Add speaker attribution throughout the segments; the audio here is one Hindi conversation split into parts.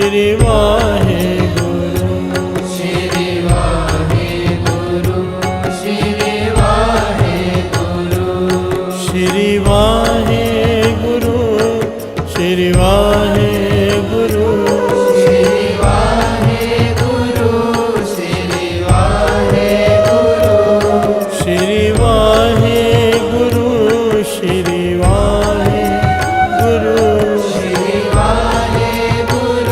Speaker 1: श्री वाहेगुरु
Speaker 2: श्री वाहेगुरु श्री वाहेगुरु
Speaker 1: श्री वाहेगुरु श्री वाहेगुरु
Speaker 2: श्री वाहेगुरु श्री वाहेगुरु
Speaker 1: श्री वाहेगुरु श्री वाहेगुरु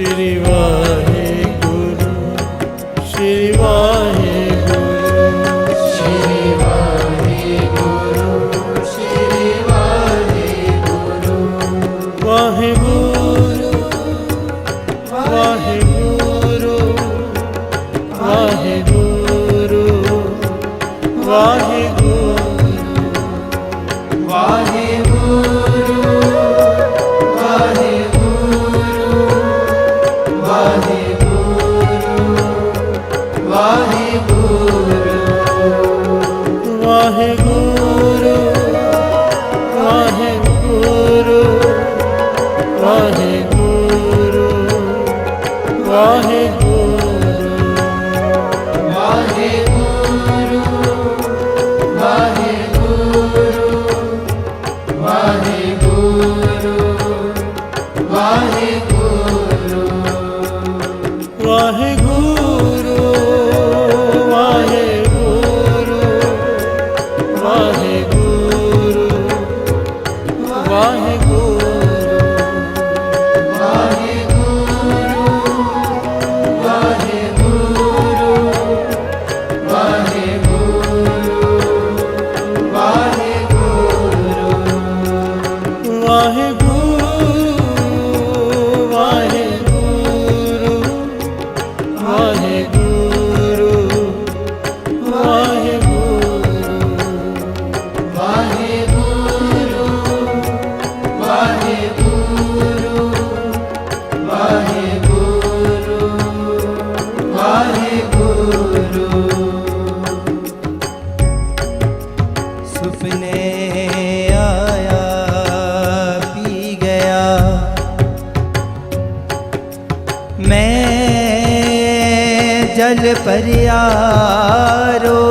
Speaker 2: श्री वाहेगुरु श्री वाहेगुरु
Speaker 1: श्री वाहेगुरु श्री वाहेगुरु
Speaker 2: श्री वाहेगुरु श्री वाहेगुरु
Speaker 1: वाहेगुरु वाहेगुरु वाहेगुरु वाहेगुरु
Speaker 2: वाहेगुरु वाहेगुरु वाहेगुरु
Speaker 1: वाहेगुरु वाहेगुरु वाहेगुरु वाहेगुरु
Speaker 2: वाहेगुरु वाहेगुरु वाहेगुरु
Speaker 1: वाहेगुरु वाहेगुरु वाहेगुरु
Speaker 2: सुपने आया पी गया मैं जल पर यारो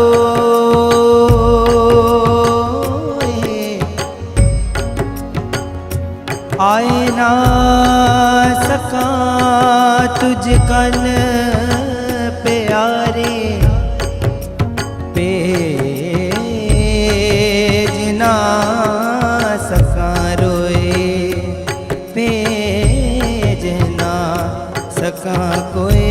Speaker 2: आए ना सका तुझ कन प्यारे पेज ना सका रोए पेज ना सका कोई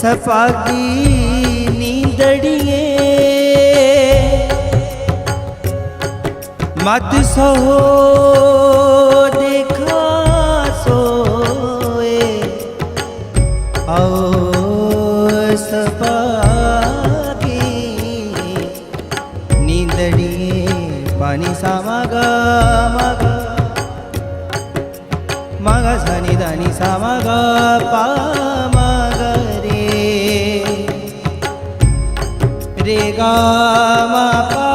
Speaker 2: सफागी नींदड़िए मत सो देखा सोए आओ सफागी नींदड़िए पानी सा मगा मगा मगा सनी दानी सा मगा पा रे गा मा पा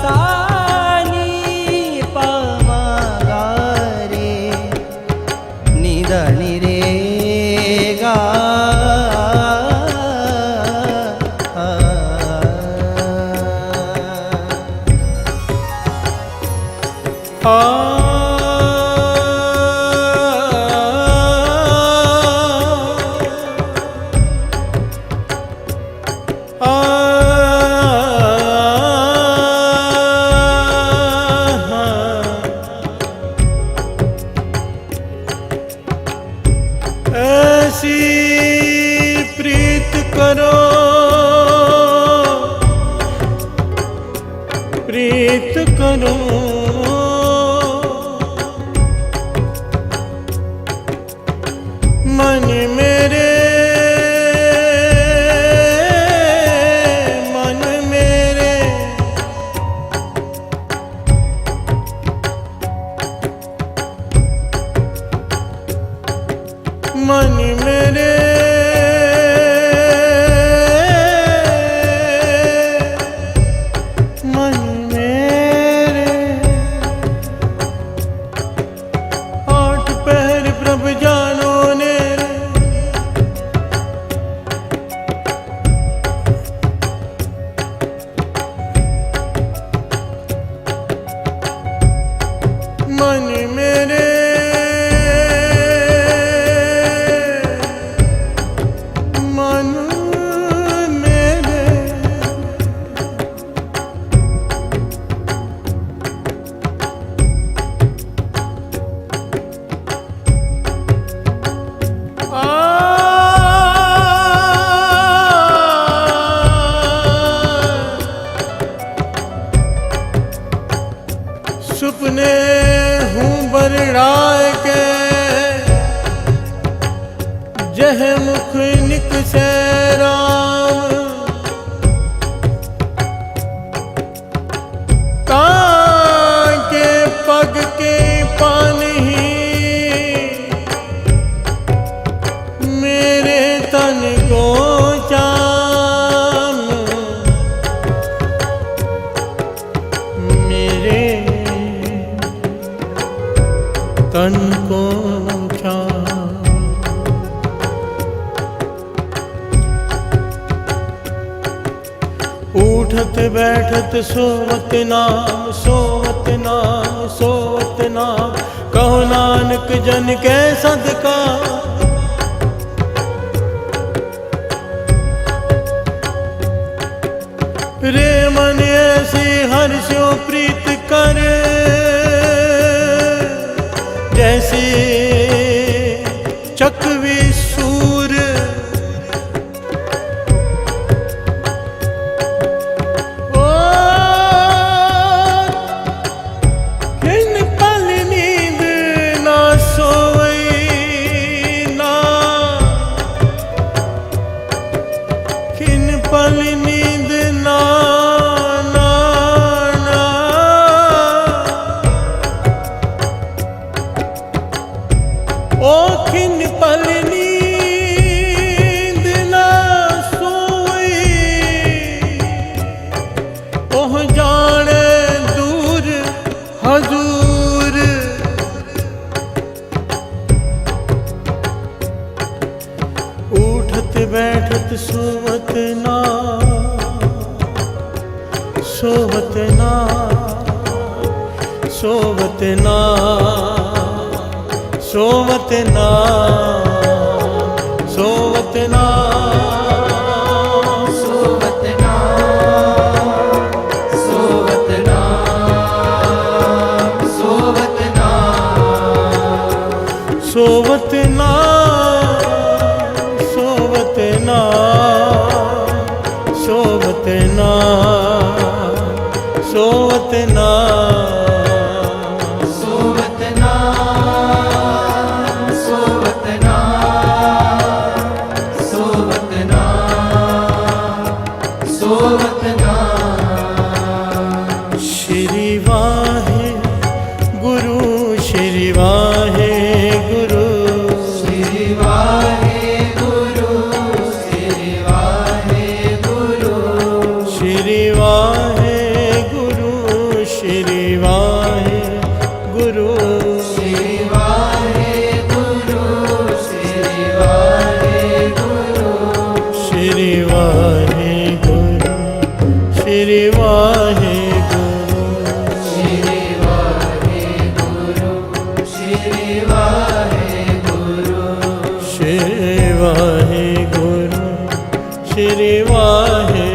Speaker 2: सा नी पा मा गा रे नी दा नी रे गा
Speaker 1: ऐसी प्रीत करो प्रीत करो मन मेरे मन मेरे मन मेरे सुपने हूँ बरड़ाए के जह मुख निक से राम ताके पग के पान ही मेरे तन को चाम मेरे तन को क्या उठत बैठत सोवत नाम सोवत नाम सोवत नाम कहो नानक जन के सदका रे मन ऐसी हर्षो प्रीत करे जैसे चकवी सूर ओ किन पल नींद ना सोई ना किन पल नींद ना ओ खिन पल नींद ना सोई ओह जाने दूर हजूर उठत बैठत सोवत ना सोवत ना सोवत ना सोवत ना सोवत ना
Speaker 2: सोवत ना सोवत ना सोवत ना
Speaker 1: सोवत ना सोवत ना सोवत ना सोवत ना श्री वाहे गुरु श्री वाहे गुरु
Speaker 2: श्री वाहे गुरु श्री वाहे गुरु
Speaker 1: श्री वाहे गुरु श्री वाहे गुरु
Speaker 2: श्री वाहे गुरु श्री वाहे गुरु
Speaker 1: श्री वाहे गुरु श्री वाहे श्री वाहे गुरु
Speaker 2: श्री वाहे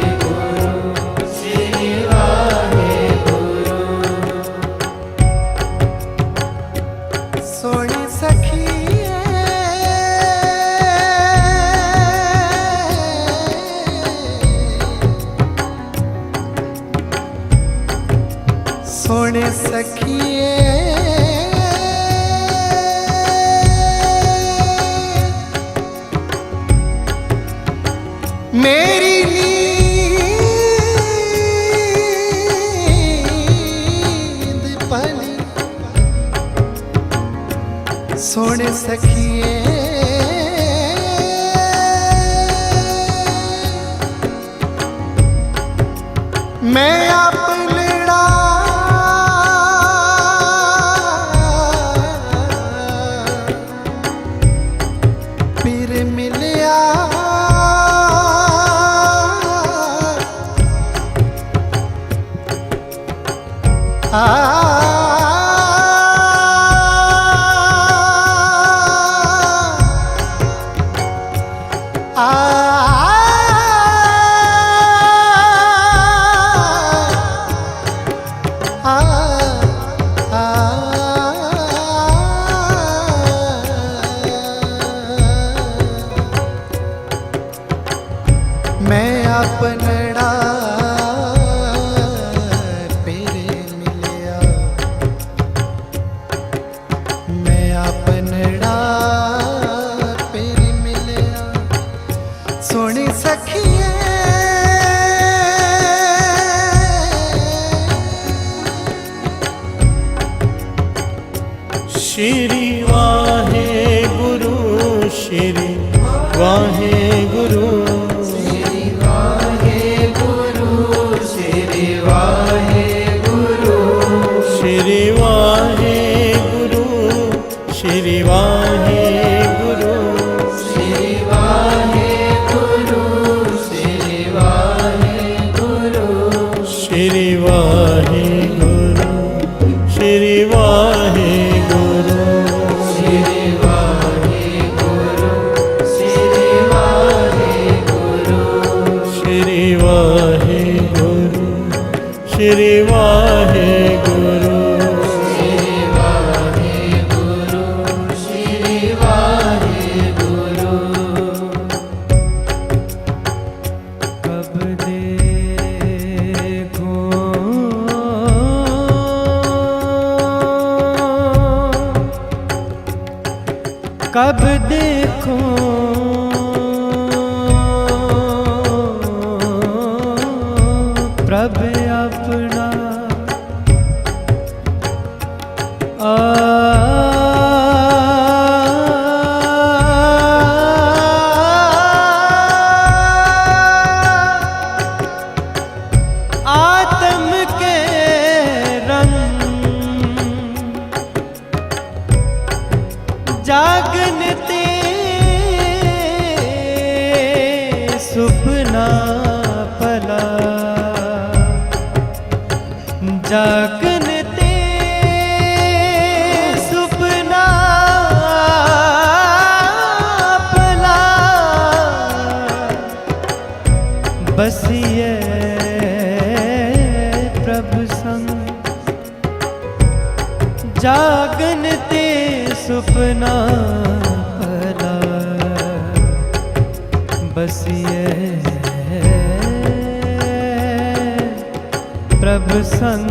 Speaker 2: गुरु श्री वाहे गुरु सोनी सखिए सोने सखिए मेरी नींद पली सोने सखिए मैं अपना फिर मिलिया मैं अपनड़ा पेरे मिलिया, मैं अपनड़ा पेरे मिलिया, सोनी सखिए
Speaker 1: श्री वाहे गुरु, श्री वाहे गुरु,
Speaker 3: श्री वाहे गुरु, श्री वाहे गुरु,
Speaker 1: श्री वाहे गुरु, श्री वाहे गुरु,
Speaker 3: श्री वाहे गुरु, श्री वाहे गुरु,
Speaker 1: श्री वाहे गुरु, श्री वाहे गुरु,
Speaker 3: श्री वाहे गुरु, श्री वाहे गुरु,
Speaker 1: श्री वाहे गुरु, श्री वाहे गुरु,
Speaker 3: श्री वाहे गुरु, श्री वाहे गुरु। कब देखो कब देखो प्रभु अपना आत्म के रंग जागनते सुपना पला, जागनते सुपना पला, बस ये प्रभु संग जागनते सुपना पला, बस ये प्रभु संग।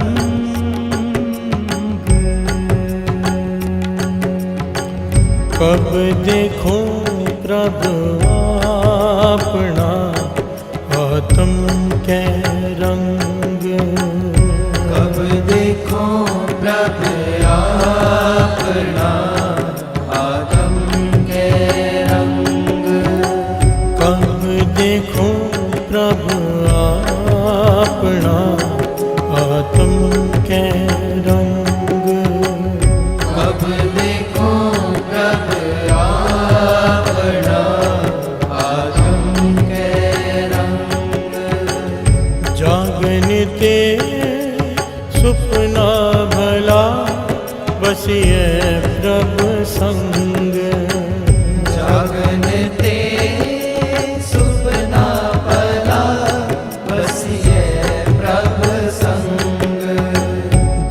Speaker 1: कब देखो प्रभु अपना आत्म के रंग,
Speaker 3: कब देखो प्रभु अपना आत्म के रंग,
Speaker 1: कब देखो प्रभु अपना आत्म के रंग,
Speaker 3: कब देखो प्रभु अपना आत्म के रंग,
Speaker 1: जागनते सुपना भला, बस ये प्रभु संग,
Speaker 3: जागनते सुपना भला, बस ये प्रभु संग,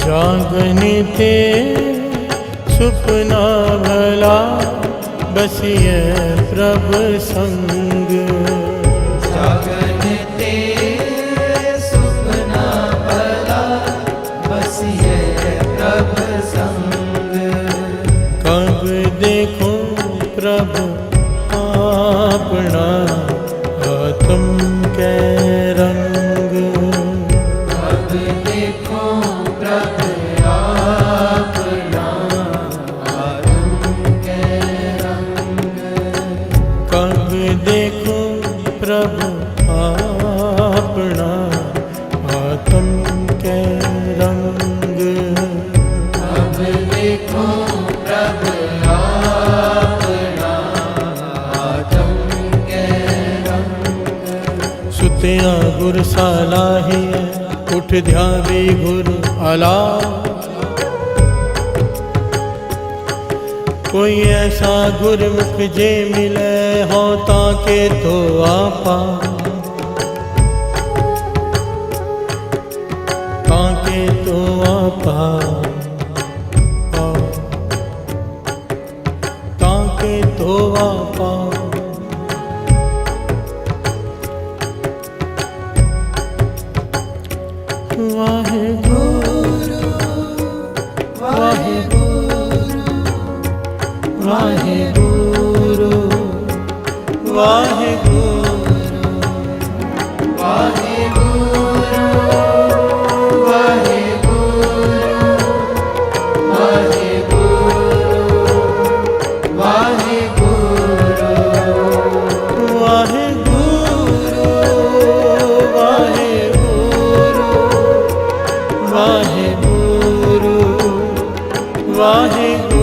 Speaker 1: जागनते सुपना भला, बस ये प्रभु संग,
Speaker 3: जागनते सुपना भला, बस ये प्रभु संग,
Speaker 1: कब देखो प्रभु अपना आत्म के रंग,
Speaker 3: कब देखो प्रभु अपना आत्म के रंग,
Speaker 1: कब देखो प्रभु अपना आत्म के रंग,
Speaker 3: कब देखो प्रभु अपना आत्म के रंग,
Speaker 1: सुतिया गुर सालाहिए, उठ उठ ध्यावे गुरु आला। कोई ऐसा गुरमुख जे मिले हो ताके तो आपा, ताके तो आपा, ताके तो आपा। वाहेगुरु वाहेगुरु वाहेगुरु वाहेगुरु
Speaker 3: वाहेगुरु वाहेगुरु वाहेगुरु
Speaker 1: वाहेगुरु वाहेगुरु वाहेगुरु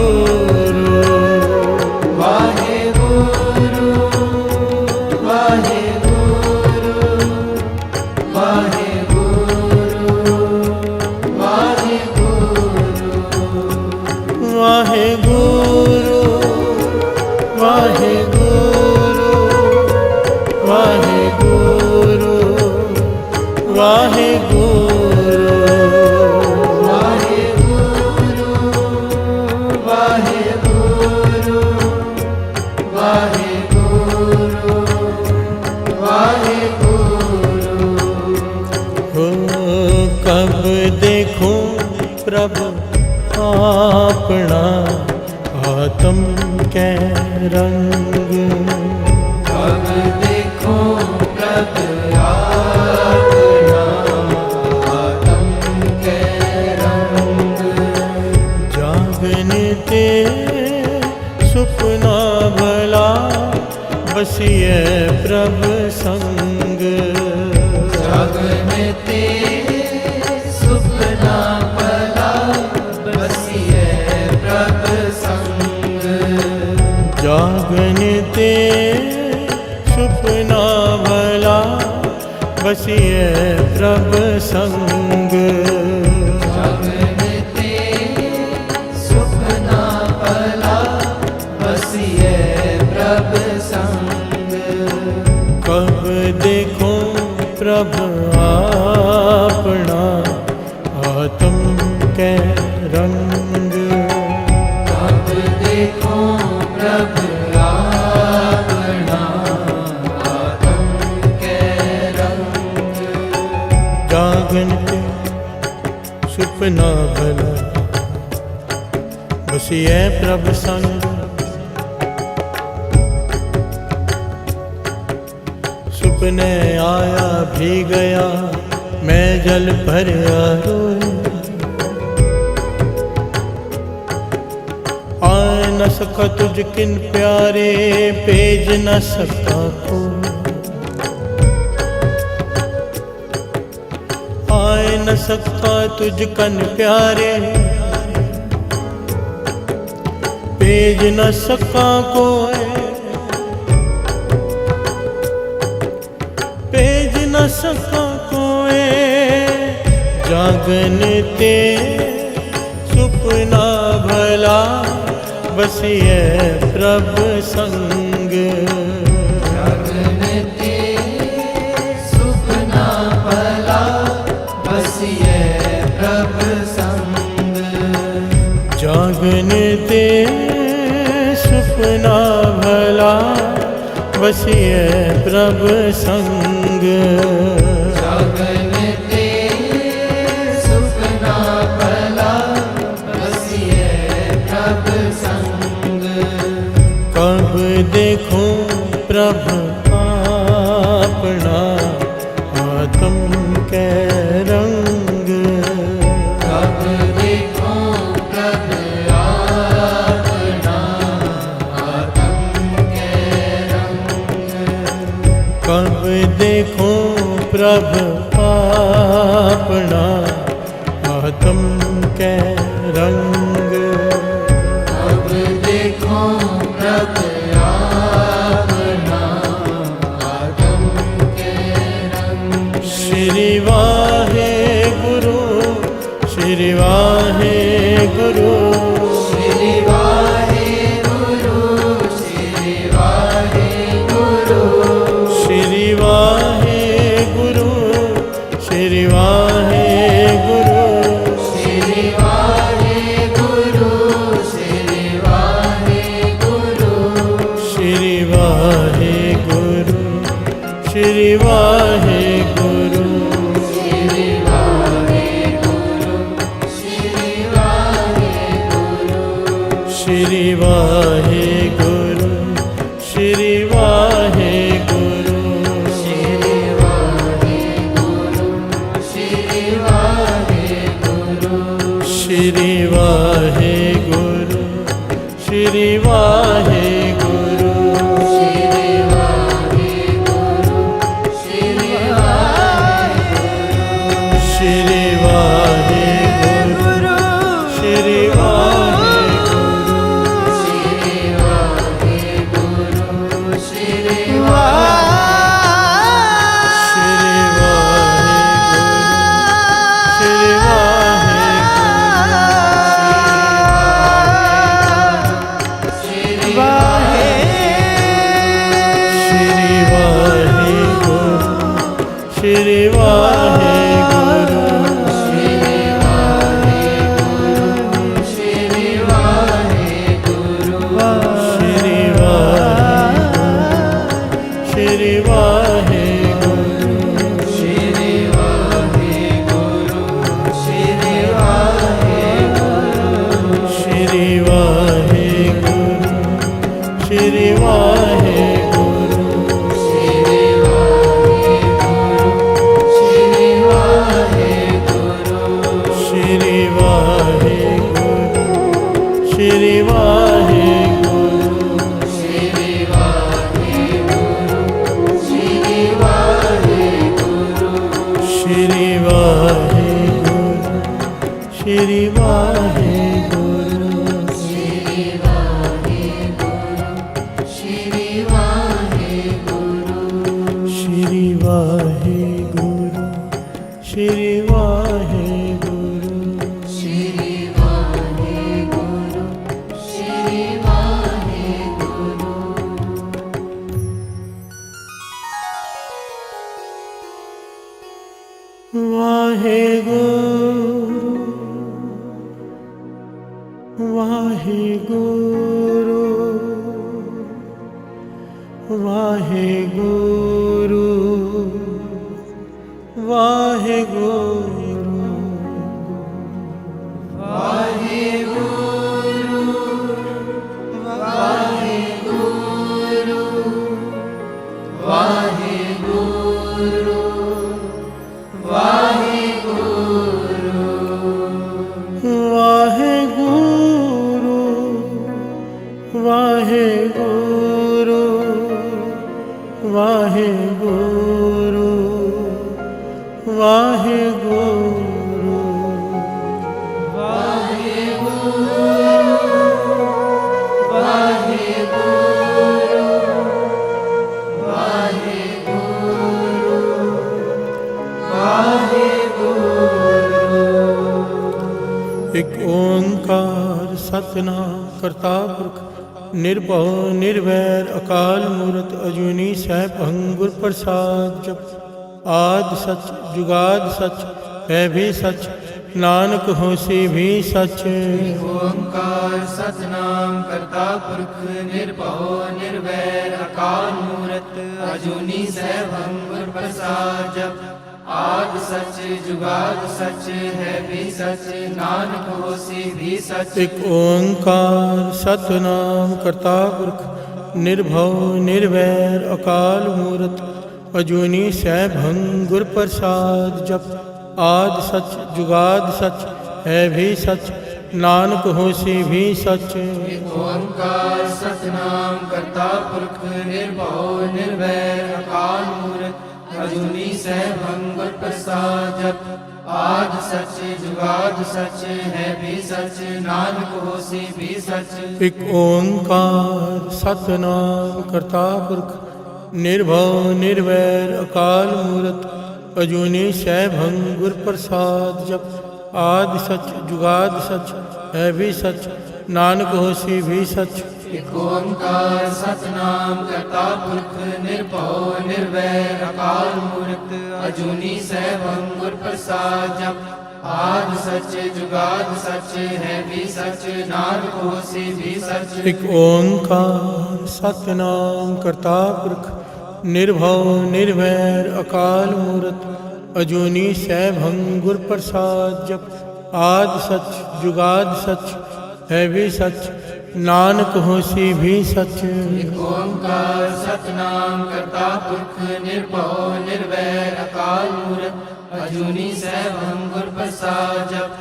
Speaker 3: वाहेगुरु
Speaker 1: वाहेगुरु वाहेगुरु वाहेगुरु वाहेगुरु
Speaker 3: वाहेगुरु वाहेगुरु वाहेगुरु
Speaker 1: हो कब देखूं प्रभु अपना आत्म के रंग।
Speaker 3: कब देखो प्रभु अपना आत्म के रंग।
Speaker 1: जागनते सुपना भला बसिए प्रभु संग।
Speaker 3: जागनते सुपना भला बसिए प्रभु संग।
Speaker 1: जागनते सुपना भला बसिए प्रभु संग।
Speaker 3: जागनते सुपना भला बसिए प्रभु संग।
Speaker 1: कब देखूं प्रभु अपना आत्म के रंग।
Speaker 3: कब देखो प्रभु अपना आत्म के रंग।
Speaker 1: जागन पे सुपना भला बसिए प्रभु संग। सुपने आया भी गया मैं जल भरया रोए। आए न सका तुझ किन प्यारे भेज न सका को। आए न सका तुझ कन प्यारे भेज न सका कोई। भेज न सका कोई जागनते सुपना भला बसिए प्रभु संग।
Speaker 3: जागनते सुपना भला बसिए प्रभु संग।
Speaker 1: जागनते सुपना भला बसिए प्रभु संग।
Speaker 3: जागनते सुपना भला बसिए प्रभु संग।
Speaker 1: कब देखूं प्रभु अपना आत्म के रंग।
Speaker 3: कब देखो प्रभु अपना आत्म के रंग।
Speaker 1: कब देखूं श्री वाहेगुरु श्री वाहेगुरु
Speaker 3: श्री वाहेगुरु श्री वाहेगुरु
Speaker 1: श्री वाहेगुरु श्री वाहेगुरु
Speaker 3: श्री वाहेगुरु श्री वाहेगुरु
Speaker 1: श्री वाहेगुरु श्री वाहेगुरु
Speaker 3: श्री वाहेगुरु श्री
Speaker 1: श्री वाहेगुरु श्री वाहेगुरु
Speaker 3: श्री वाहेगुरु श्री वाहेगुरु
Speaker 1: श्री वाहेगुरु श्री वाहेगुरु
Speaker 3: श्री वाहेगुरु
Speaker 1: श्री वाहेगुरु श्री वाहेगुरु
Speaker 3: श्री वाहेगुरु श्री वाहेगुरु
Speaker 1: श्री वाहेगुरु श्री वाहेगुरु
Speaker 3: श्री वाहेगुरु श्री वाहेगुरु
Speaker 1: श्री वाहेगुरु श्री वाहेगुरु
Speaker 3: श्री वाहेगुरु श्री वाहेगुरु
Speaker 1: वाहेगुरु वाहेगुरु वाहेगुरु वाहेगुरु वाहेगुरु वाहेगुरु वाहेगुरु एक ओंकार सतनाम करता पुरख निर्भव निर्वैर अकाल मूरत अजूनी सैभं गुर प्रसाद जप आद सच जुगाद सच है भी सच नानक होसी भी सच।
Speaker 3: ओंकार सतनाम करता पुरख निर्भव निर्वैर अकाल मूरत अजूनी सैभं गुर प्रसाद जप आद सच जुगाद सच है भी सच नानक होसी भी सच।
Speaker 1: एक ओंकार सतनाम करता पुरख निर्भव निर्वैर अकाल मूरत अजूनी सैभं गुर प्रसाद जप आद सच जुगाद सच है भी सच नानक होसी भी सच।
Speaker 3: ओंकार सतनाम करता पुरख निर्भव निर्वैर अकाल मूरत अजूनी सैभं गुर प्रसाद जप आद सच जुगाद सच है भी सच नानक होसी भी सच।
Speaker 1: एक ओंकार सतनाम करता पुरख निर्भव निर्वैर अकाल मूरत अजूनी सैभं गुर प्रसाद जप आद सच जुगाद सच है भी सच नानक होसी भी सच।
Speaker 3: एक ओंकार सतनाम करता पुरख निर्भव निर्वैर अकाल मूरत अजूनी सैभं गुर प्रसाद जप आद सच जुगाद सच है भी सच नानक होसी भी सच।
Speaker 1: एक ओंकार सतनाम करता पुरख निर्भव निर्वैर अकाल मूरत अजूनी सैभं गुर प्रसाद जप आद सच जुगाद सच है भी सच नानक होसी भी सच।
Speaker 3: एक ओंकार सतनाम करता पुरख निर्भव निर्वैर अकाल मूरत अजूनी सैभं गुर प्रसाद जप।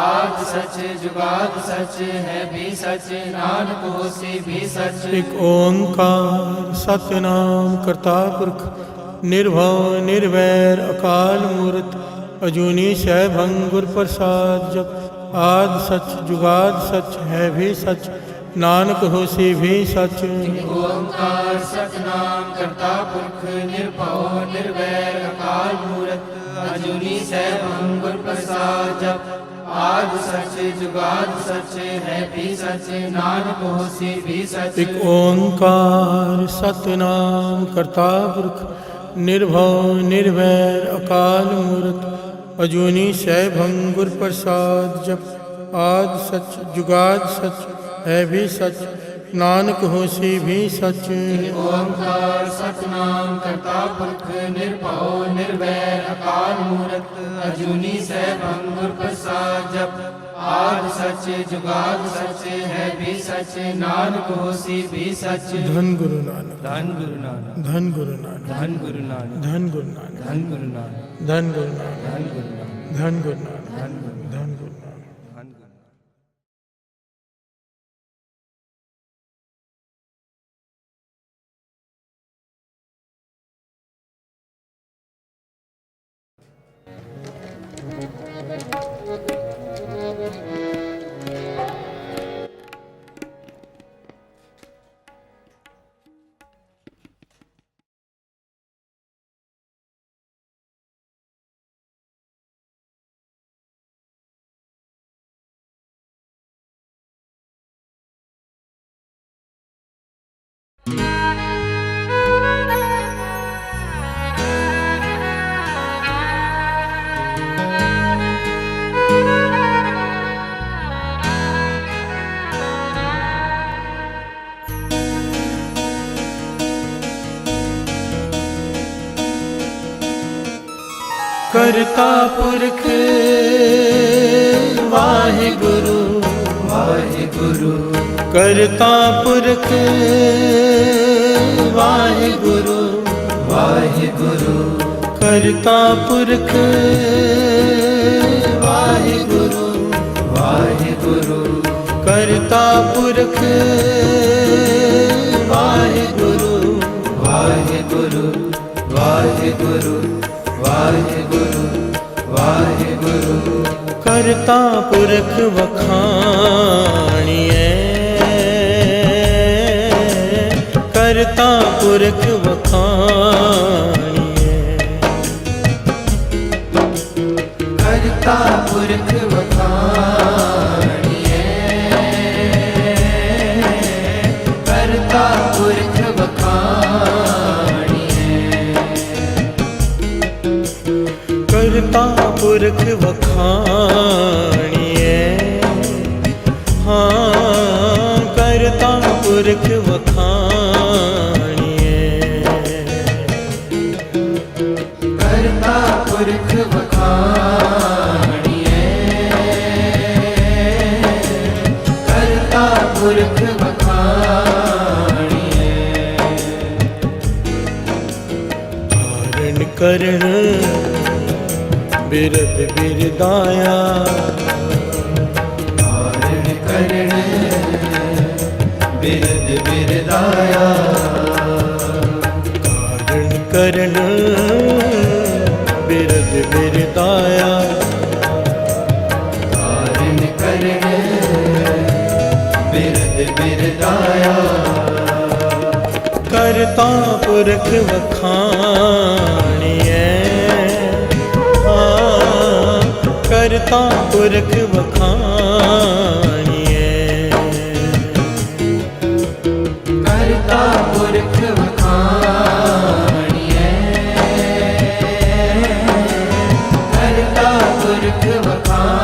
Speaker 3: आद सच जुगाद सच है भी सच नानक होसी भी सच।
Speaker 1: एक ओंकार सतनाम करता पुरख निर्भव निर्वैर अकाल मूरत अजूनी सैभं गुर प्रसाद जप। आद सच जुगाद सच है भी सच नानक होसी भी सच।
Speaker 3: ओंकार सतनाम करता पुरख निर्भव निर्वैर अकाल मूरत अजूनी सैभं गुर प्रसाद जप। आद सच जुगाद सच है भी सच नानक होसी भी सच।
Speaker 1: एक ओंकार सतनाम करता पुरख निर्भव निर्वैर अकाल मूरत अजूनी सैभं गुर प्रसाद जप। आद सच जुगाद सच है भी सच नानक होसी भी सच।
Speaker 3: ओंकार सतनाम करता पुरख निर्भव निर्वैर अकाल मूरत अजूनी सैभं गुर प्रसाद जप। आद सच जुगाद सच है भी सच नानक होसी भी सच।
Speaker 1: धन गुरु नानक
Speaker 3: धन गुरु नानक
Speaker 1: धन गुरु नानक
Speaker 3: धन गुरु नानक
Speaker 1: धन गुरु नानक
Speaker 3: धन गुरु नानक
Speaker 1: धन गुरु नानक
Speaker 3: धन गुरु नानक
Speaker 1: धन गुरु नानक
Speaker 3: धन गुरु
Speaker 1: धन गुरु नानक।
Speaker 3: धन गुरु
Speaker 1: करता पुरख वाहिगुरु
Speaker 3: वाहिगुरु
Speaker 1: करता पुरख वाहिगुरु
Speaker 3: वाहिगुरु
Speaker 1: करता पुरख वाहिगुरु
Speaker 3: वाहिगुरु
Speaker 1: करता पुरख वाहिगुरु
Speaker 3: वाहिगुरु वाहिगुरु वाहिगुरु वाहिगुरु
Speaker 1: करता पुरख वखाणिए करता पुरख वखाणिए
Speaker 3: करता पुरख वखाणिए करता पुरख वखाणिए
Speaker 1: करता पुरख वखाणिए हाँ करता पुरख वखाणिए
Speaker 3: करता पुरख वखाणिए करता पुरख वखाणिए
Speaker 1: धारण करण बिरद बिरदाया
Speaker 3: धारण करण बिरद बिरदाया
Speaker 1: धारण करण बिरद बिरदाया
Speaker 3: धारण करण बिरद बिरदाया
Speaker 1: करता पुरख वखाणिए हाँ करता पुरख वखाणिए
Speaker 3: करता पुरख वखाणिए करता पुरख वखाणिए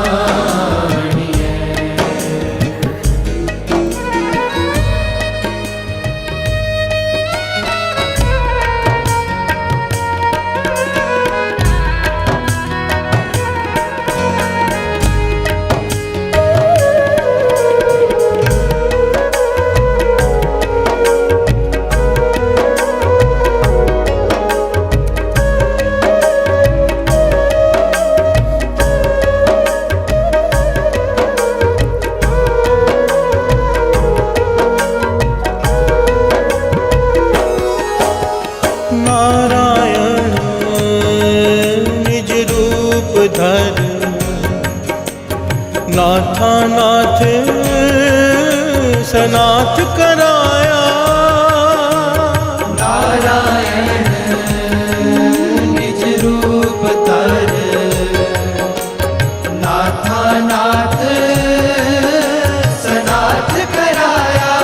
Speaker 1: धर नाथा नाथ सनाथ कराया।
Speaker 3: नारायण निज रूप धर नाथा नाथ सनाथ कराया।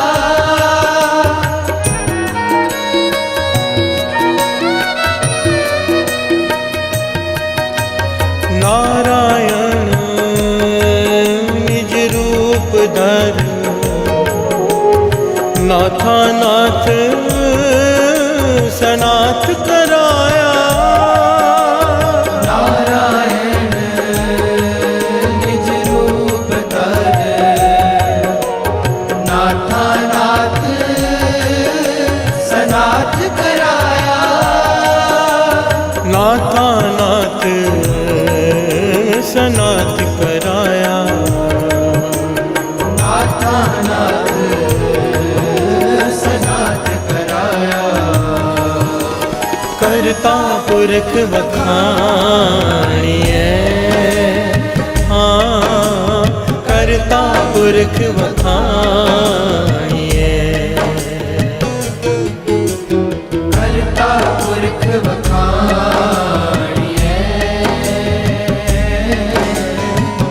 Speaker 1: नारायण निज रूप धर नाथा नाथ सनाथ कराया।
Speaker 3: नारायण निज रूप धर नाथा नाथ सनाथ कराया।
Speaker 1: नाथा नाथ सनाथ कराया।
Speaker 3: नाथा नाथ सनाथ कराया।
Speaker 1: करता पुरख बखानिए हाँ करता पुरख बखानिए।
Speaker 3: करता पुरख बखानिए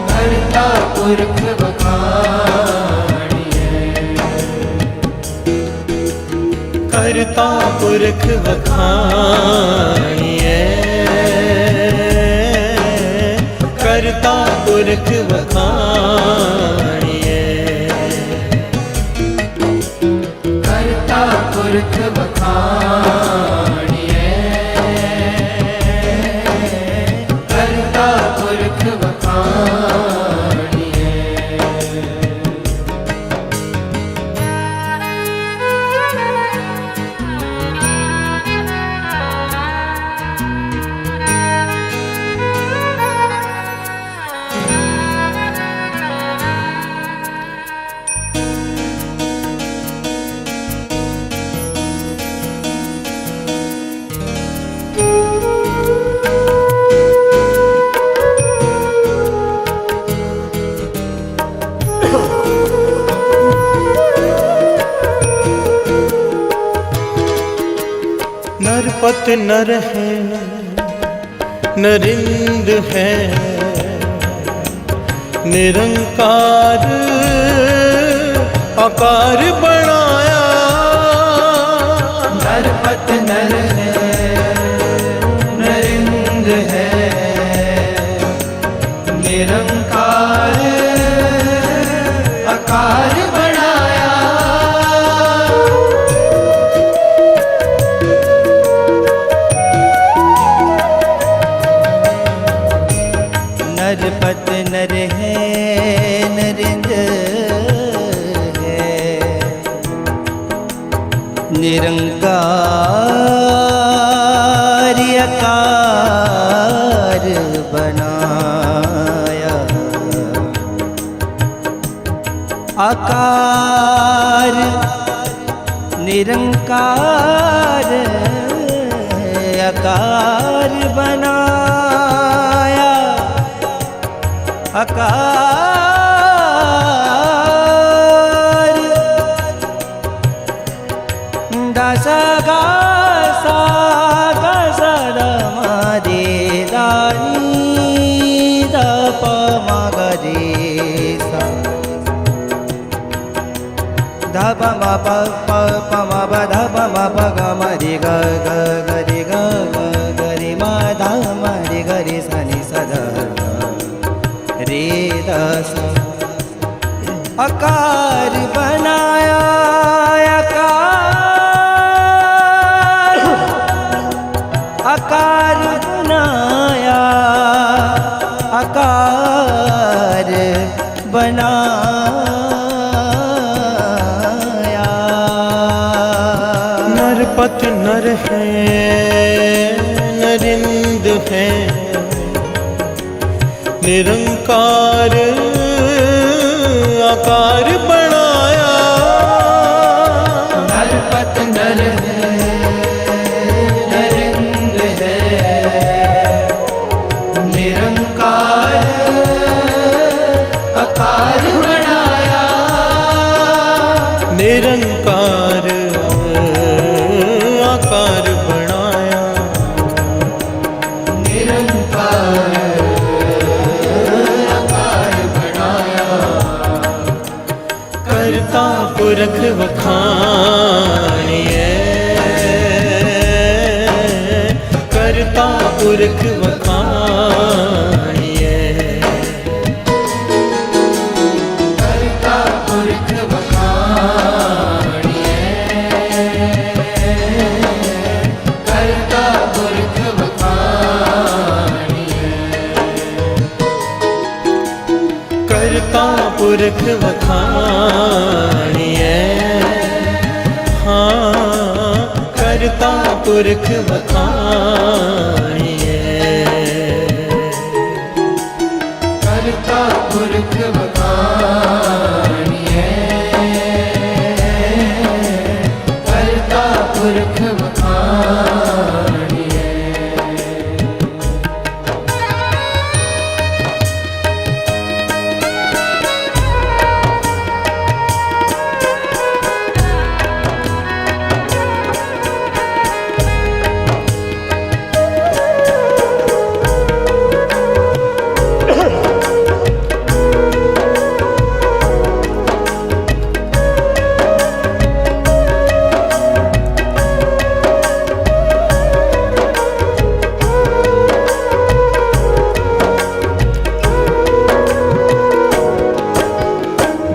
Speaker 3: करता पुरख बखानिए।
Speaker 1: करता पुरख बखानिए करता पुरख बखानिए।
Speaker 3: करता पुरख बखानिए करता पुरख बखानिए।
Speaker 1: नरपत नर है नरिंद है निरंकार आकार बनाया।
Speaker 3: नरपत नर है नरिंद है निरंकार आकार बनाया।
Speaker 2: नरपत नर है नरिंद है निरंकार आकार बनाया। आकार निरंकार आकार बनाया। आकार दस गा सा गा सा द मा दे दा नी द प म ग रे सा ध प म प प प म प ध प म प ग म रे ग ग ग रे ग ग ग रे म ध म रे ग रे सा नि सा ध रे द सा। आकार बनाया आकार आकार बनाया आकार बनाया।
Speaker 1: नरपत नर है नरिंद है निरंकार आकार बनाया।
Speaker 3: नरपत नर है नरिंद है निरंकार
Speaker 1: पुरख वखाणिए, करता पुरख वखाणिए,
Speaker 3: करता पुरख वखाणिए, करता पुरख वखाणिए,
Speaker 1: करता पुरख वखाणिए, हाँ करता पुरख वखाणिए,
Speaker 3: करता पुरख वखाणिए, करता पुरख वखाणिए।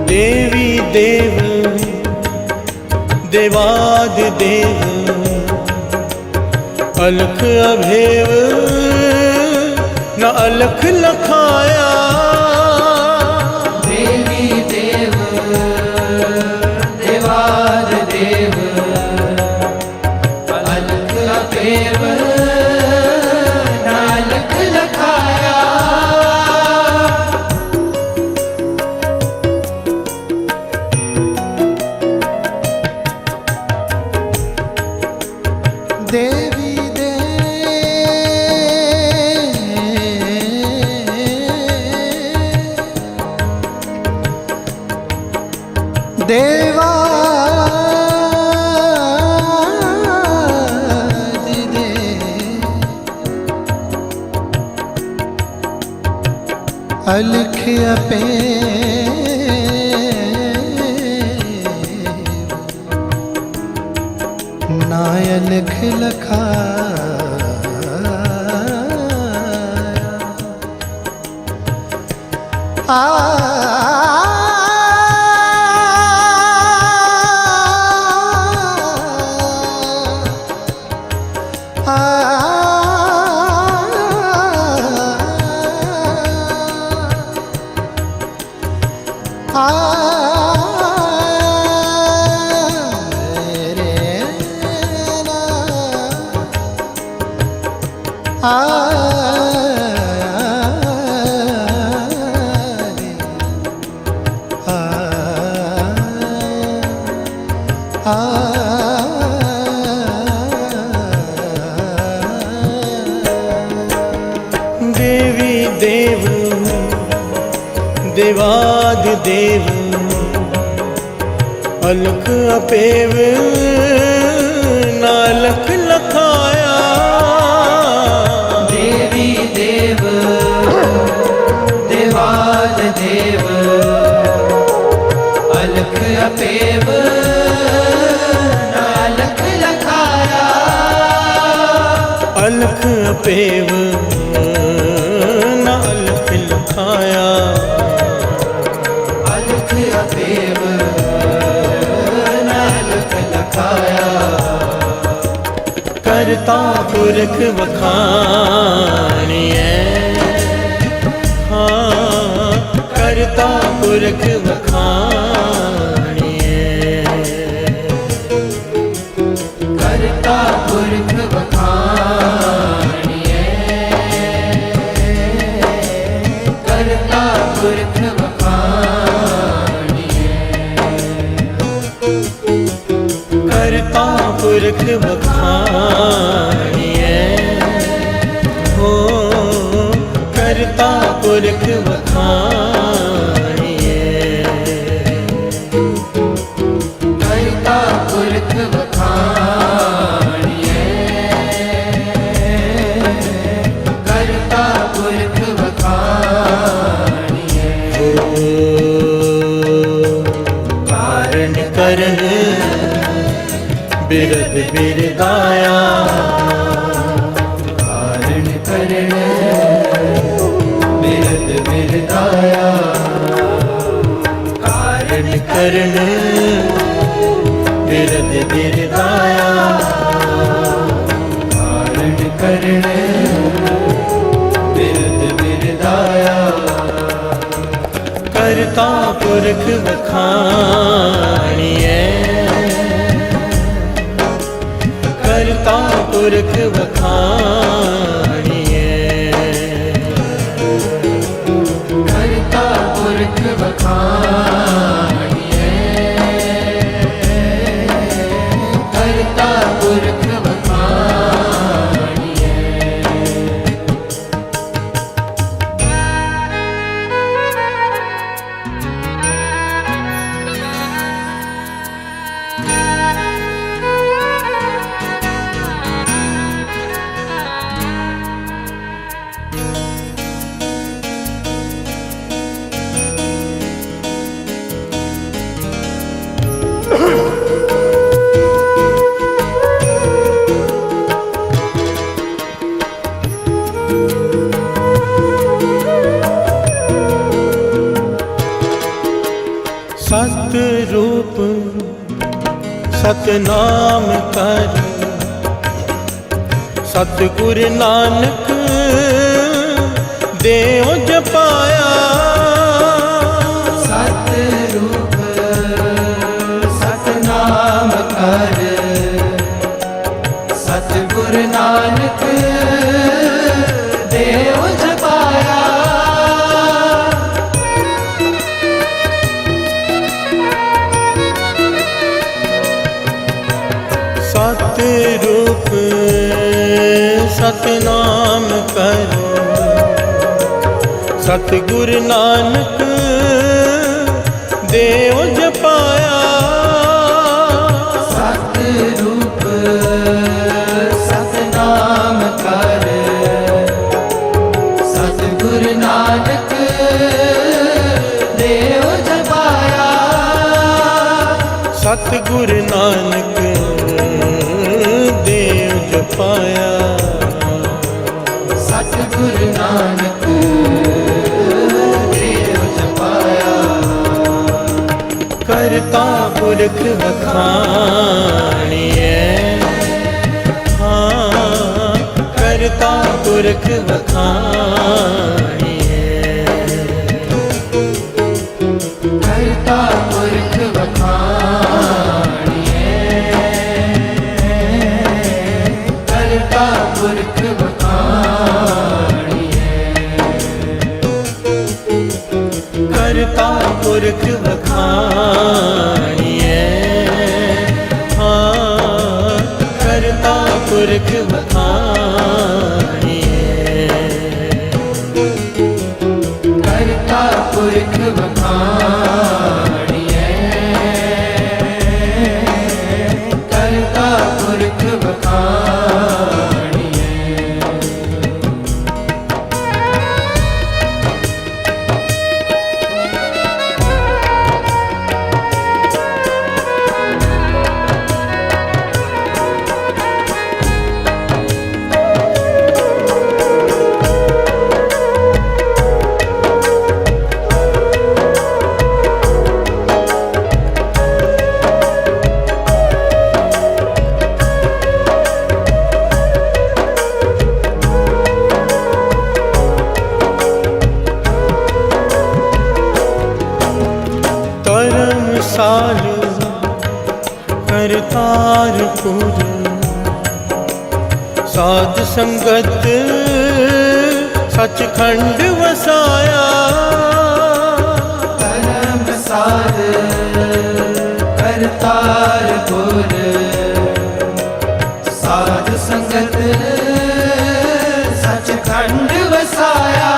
Speaker 1: देवी देव देवादिदेव, अलख अभेव न अलख लखाया,
Speaker 3: देवी देव देवादिदेव, अलख अभेव न अलख लखाया,
Speaker 2: देवी देवा अलख अपे नायलख लखा
Speaker 1: देवी देव देवादिदेव, अलख अपेव न अलख लखाया,
Speaker 3: देवी देव देवादिदेव, अलख अपेव न अलख लखाया,
Speaker 1: अलख अपेव न अलख लखाया,
Speaker 3: अलख अपेव न अलख लखाया,
Speaker 1: करता पुरख वखाणिए, हाँ करता पुरख वखाणिए,
Speaker 3: करता पुरख वखाणिए, करता पुरख वखाणिए,
Speaker 1: करता पुरख वखाणिए, हो करता पुरख वखाणिए,
Speaker 3: करता पुरख वखाणिए, करता पुरख वखाणिए,
Speaker 1: कारण बिरद बिरदाया
Speaker 3: कारण करण बिरद बिरदाया कारण
Speaker 1: करण बिरद बिरदाया
Speaker 3: कारण करण बिरद बिरदाया
Speaker 1: करता पुरख बखानिए करता पुरख बखानिए
Speaker 3: करता पुरख बखानिए करता पुरख बखानिए
Speaker 1: सत रूप सतनाम कर सतगुर नानक देव जपाया
Speaker 3: सत रूप सतनाम कर सतगुर नानक देव जपाया
Speaker 1: सत रूप सतनाम कर सतगुर नानक देव जपाया
Speaker 3: सत रूप सतनाम कर सतगुर नानक देव जपाया
Speaker 1: सतगुर नानक देव जपाया
Speaker 3: सतगुर नानक देव जपाया
Speaker 1: करता पुरख बखानिए हाँ करता पुरख बखानिए
Speaker 3: करता पुरख बखानिए करता पुरख बखानिए
Speaker 1: करता पुरख बखानिए हाँ करता पुरख बखानिए
Speaker 3: करता पुरख बखानिए करता पुरख बखानिए
Speaker 1: धर्मसाल करतारपुर साध संगत सचखंड वसाया
Speaker 3: धर्मसाल करतारपुर साध संगत सचखंड वसाया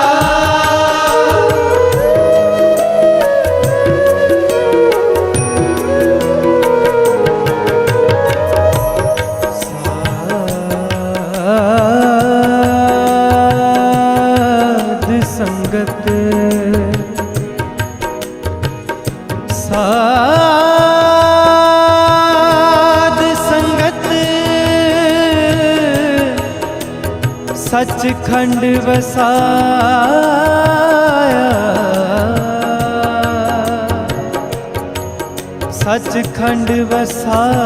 Speaker 2: साध संगत सचखंड वसाया, सचखंड वसाया,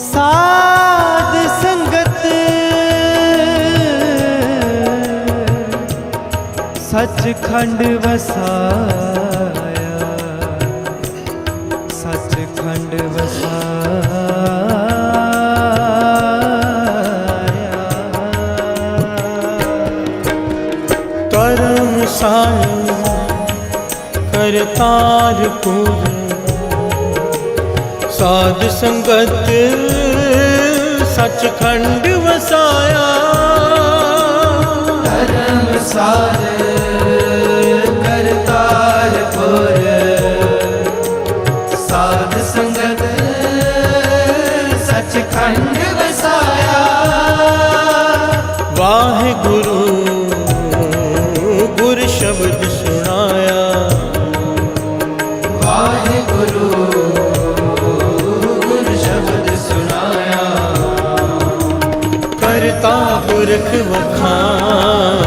Speaker 2: साध संगत सचखंड वसाया, सचखंड वसाया।
Speaker 1: धर्मशाला करतारपुर, साध संगत सचखंड वसाया।
Speaker 3: धर्मसार करतारपुर, साध संगत सचखंड वसाया।
Speaker 1: वाहिगुरु गुर शब्द सुनाया,
Speaker 3: वाहिगुरु गुर शब्द सुनाया।
Speaker 1: करता पुरख वखाणिए,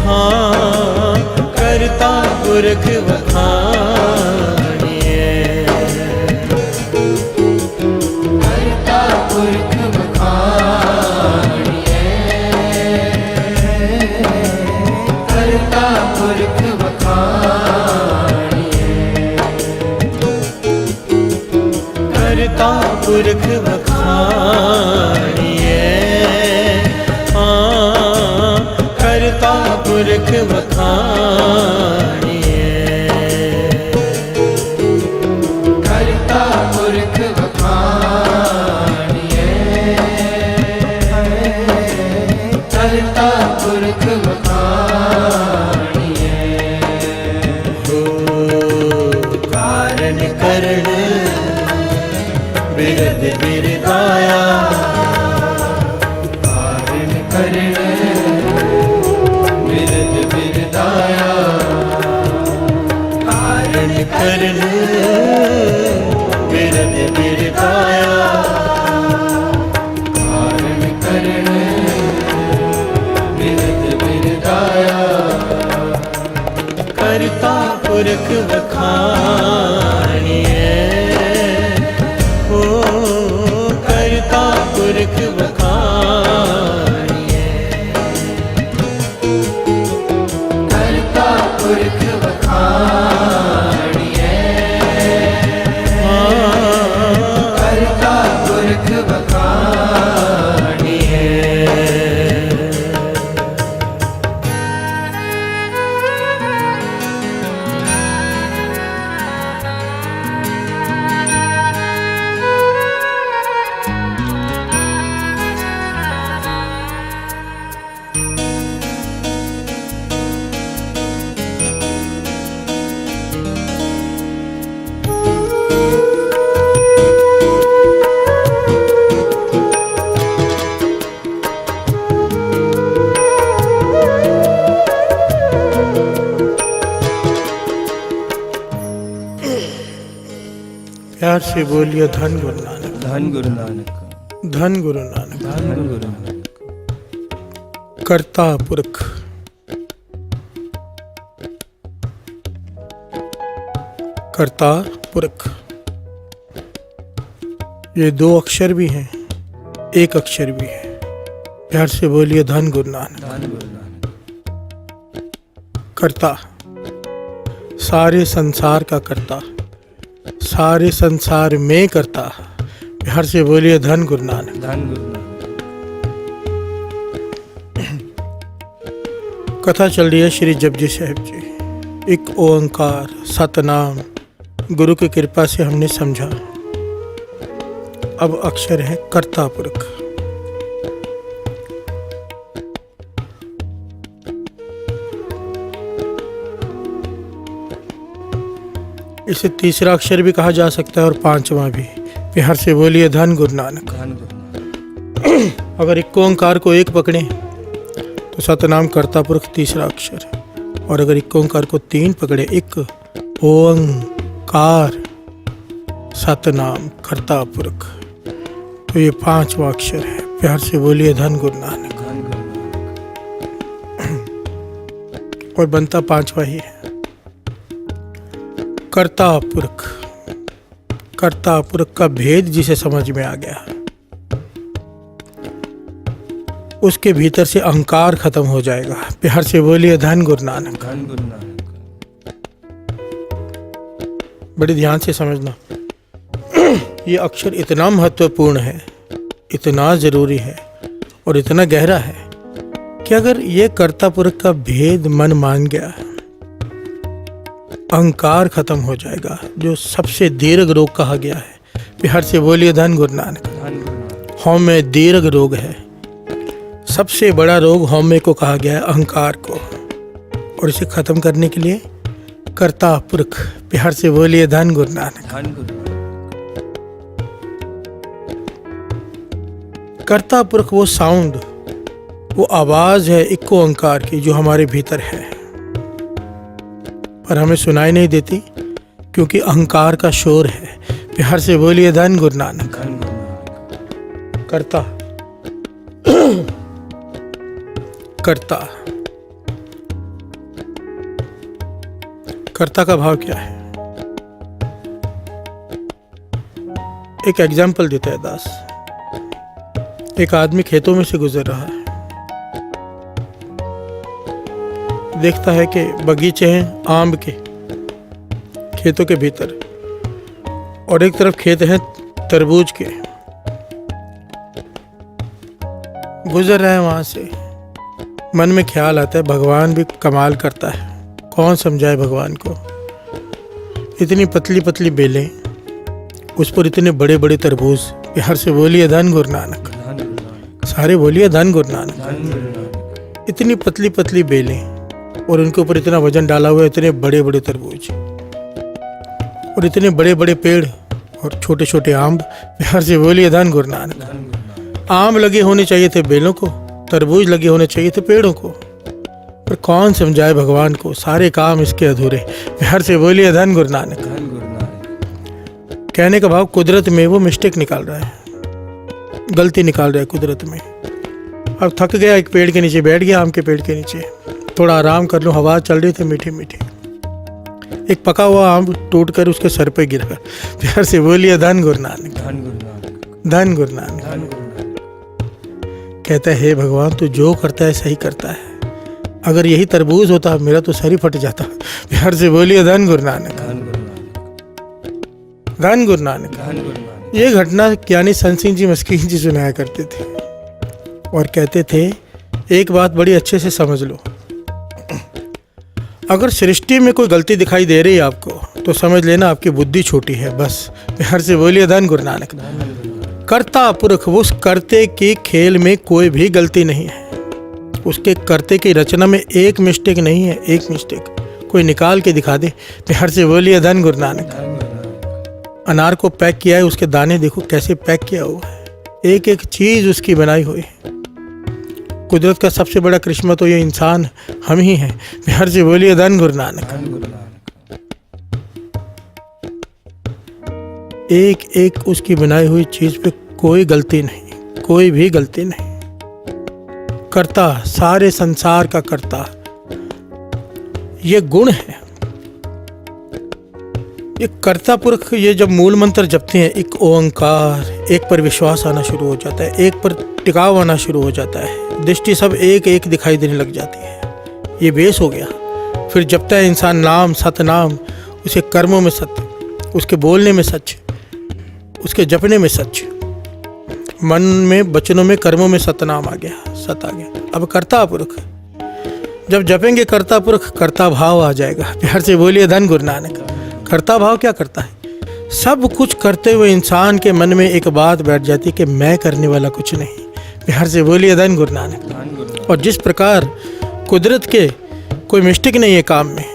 Speaker 1: हाँ करता पुरख वखाणिए।
Speaker 3: करता पुरख वखाणिए, करता पुरख वखाणिए।
Speaker 1: करता पुरख वखाणिए, हाँ करता पुरख वखाणिए।
Speaker 3: करता पुरख वखाणिए, करता पुरख वखाणिए।
Speaker 1: हो कारण करण बिरद बिरदाया,
Speaker 3: कारण करण बिरद बिरदाया।
Speaker 1: कारण करण बिरद बिरदाया।
Speaker 3: कारण करण बिरद बिरदाया।
Speaker 1: करता पुरख वखाणिए, हो करता पुरख वखाणिए।
Speaker 3: करता पुरख वखाणिए,
Speaker 1: हाँ
Speaker 3: करता पुरख वखाणिए।
Speaker 1: प्यार से बोलिए धन गुरु नानक,
Speaker 2: धन गुरु नानक,
Speaker 1: धन गुरु नानक।
Speaker 2: धन गुरु नानक।
Speaker 1: करता पुरख, करता पुरख, ये दो अक्षर भी हैं, एक अक्षर भी है। प्यार से बोलिए धन गुरु नानक,
Speaker 2: धन गुरु नानक।
Speaker 1: करता सारे संसार का करता, सारे संसार में करता। प्यार से बोलिए धन गुरु नानक,
Speaker 2: धन गुरु नानक।
Speaker 1: कथा चल रही है श्री जपजी साहिब जी। एक ओंकार सतनाम गुरु की कृपा से हमने समझा। अब अक्षर है कर्ता पुरख। इसे तीसरा अक्षर भी कहा जा सकता है और पांचवा भी। प्यार से बोलिए धन गुरु नानक।
Speaker 2: धन गुरु नानक।
Speaker 1: अगर एक ओंकार को एक पकड़े तो सतनाम कर्ता पुरख तीसरा अक्षर, और अगर एक ओंकार को तीन पकड़े, एक ओंकार सतनाम कर्ता पुरख, तो ये पांचवा अक्षर है। प्यार से बोलिए धन गुरु नानक।
Speaker 2: धन गुरु नानक।
Speaker 1: और बनता पांचवा ही है कर्ता पुरख। कर्ता पुरख का भेद जिसे समझ में आ गया, उसके भीतर से अहंकार खत्म हो जाएगा। प्यार से बोलिए धन गुरु नानक।
Speaker 2: धन गुरु नानक।
Speaker 1: बड़ी ध्यान से समझना, ये अक्षर इतना महत्वपूर्ण है, इतना जरूरी है और इतना गहरा है कि अगर ये कर्ता पुरख का भेद मन मान गया, अहंकार खत्म हो जाएगा, जो सबसे दीर्घ रोग कहा गया है। प्यार से बोलिए धन गुरु नानक।
Speaker 2: धन गुरु नानक।
Speaker 1: हौमे दीर्घ रोग है, सबसे बड़ा रोग हौमे को कहा गया है, अहंकार को, और इसे खत्म करने के लिए कर्ता पुरख। प्यार से बोलिए धन गुरु नानक।
Speaker 2: धन गुरु नानक।
Speaker 1: कर्ता पुरख वो साउंड, वो आवाज है एक ओंकार की जो हमारे भीतर है, पर हमें सुनाई नहीं देती क्योंकि अहंकार का शोर है। प्यार से बोलिए धन गुरु नानक।
Speaker 2: धन गुरु नानक।
Speaker 1: कर्ता कर्ता कर्ता का भाव क्या है? एक एग्जाम्पल देता है दास। एक आदमी खेतों में से गुजर रहा है, देखता है कि बगीचे हैं आम के खेतों के भीतर, और एक तरफ खेत हैं तरबूज के। गुजर रहा है वहां से, मन में ख्याल आता है भगवान भी कमाल करता है, कौन समझाए भगवान को। इतनी पतली पतली बेलें, उस पर इतने बड़े बड़े तरबूज। प्यार से बोलिए धन गुरु नानक।
Speaker 2: धन गुरु नानक।
Speaker 1: सारे बोलिए धन गुरु नानक।
Speaker 2: धन गुरु नानक।
Speaker 1: इतनी पतली पतली बेलें और उनके ऊपर इतना वजन डाला हुआ है, इतने बड़े बड़े तरबूज और इतने बड़े बड़े पेड़ और छोटे छोटे आम। प्यार से बोलिए धन गुरु नानक।
Speaker 2: धन गुरु नानक।
Speaker 1: आम लगे होने चाहिए थे बेलों को, तरबूज लगे होने चाहिए थे पेड़ों को, पर कौन समझाए भगवान को, सारे काम इसके अधूरे। प्यार से बोलिए धन गुरु नानक।
Speaker 2: धन गुरु नानक।
Speaker 1: कहने का भाव कुदरत में वो मिस्टेक निकाल रहा है, गलती निकाल रहा है कुदरत में। अब थक गया, एक पेड़ के नीचे बैठ गया, आम के पेड़ के नीचे, थोड़ा आराम कर लो, हवा चल रही थी मीठी मीठी, एक पका हुआ आम टूट कर उसके सर पे गिरा। प्यार से बोलिए धन गुरु नानक।
Speaker 2: धन गुरु नानक।
Speaker 1: धन गुरु नानक।
Speaker 2: धन गुरु नानक।
Speaker 1: कहता है हे भगवान, तू जो करता है सही करता है, अगर यही तरबूज होता मेरा तो सर ही फट जाता। प्यार से बोलिए धन गुरु नानक।
Speaker 2: धन गुरु नानक।
Speaker 1: धन गुरु नानक।
Speaker 2: धन गुरु नानक।
Speaker 1: ये घटना ज्ञानी संत सिंह जी मस्कीन जी सुनाया करते थे और कहते थे एक बात बड़ी अच्छे से समझ लो, अगर सृष्टि में कोई गलती दिखाई दे रही है आपको तो समझ लेना आपकी बुद्धि छोटी है, बस। प्यार से बोलिए धन गुरु नानक। कर्ता पुरख, उस करते के खेल में कोई भी गलती नहीं है, उसके करते की रचना में एक मिस्टेक नहीं है, एक मिस्टेक कोई निकाल के दिखा दे। प्यार से बोलिए धन गुरु नानक। अनार को पैक किया है, उसके दाने देखो कैसे पैक किया हुआ है, एक एक चीज उसकी बनाई हुई है। कुदरत का सबसे बड़ा करिश्मा तो ये इंसान हम ही हैं। प्यार से बोलिए धन गुरु नानक।
Speaker 2: धन गुरु नानक।
Speaker 1: एक एक उसकी बनाई हुई चीज पे कोई गलती नहीं, कोई भी गलती नहीं। कर्ता, सारे संसार का कर्ता, ये गुण है। ये कर्ता पुरख, ये जब मूल मंत्र जपते हैं, एक ओंकार, एक पर विश्वास आना शुरू हो जाता है, एक पर टिकाव आना शुरू हो जाता है, दृष्टि सब एक एक दिखाई देने लग जाती है। ये बेस हो गया। फिर जपता है इंसान नाम, सतनाम, उसे कर्मों में सत्य, उसके बोलने में सच, उसके जपने में सच, मन में, वचनों में, कर्मों में सतनाम आ गया, सत आ गया। अब कर्ता पुरख, जब जपेंगे कर्ता पुरख, कर्ता भाव आ जाएगा। प्यार से बोलिए धन गुरु नानक। कर्ता भाव क्या करता है? सब कुछ करते हुए इंसान के मन में एक बात बैठ जाती है कि मैं करने वाला कुछ नहीं। प्यार से बोलिए धन गुरु नानक। और जिस प्रकार कुदरत के कोई मिस्टेक नहीं है काम में,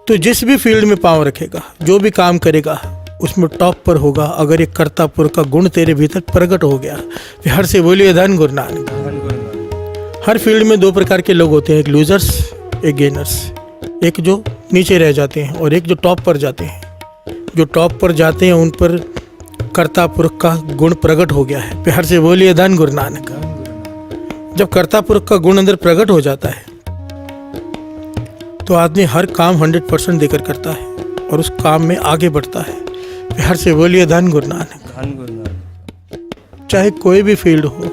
Speaker 1: तो जिस भी फील्ड में पाँव रखेगा, जो भी काम करेगा, उसमें टॉप पर होगा अगर ये कर्ता पुरुष का गुण तेरे भीतर प्रकट हो गया। हर से बोलिए धन गुरु नानक। हर फील्ड में 2 प्रकार के लोग होते हैं, एक लूजर्स, एक गेनर्स। एक जो नीचे रह जाते हैं और एक जो टॉप पर जाते हैं। जो टॉप पर जाते हैं उन पर कर्ता पुरुष का गुण प्रकट हो गया है। प्यार से बोलिए धन गुरु नानक। जब कर्ता पुरुष का गुण अंदर प्रकट हो जाता है तो आदमी हर काम 100% देकर करता है और उस काम में आगे बढ़ता है। प्यार से बोलिए धन गुरु नानक। चाहे कोई भी फील्ड हो।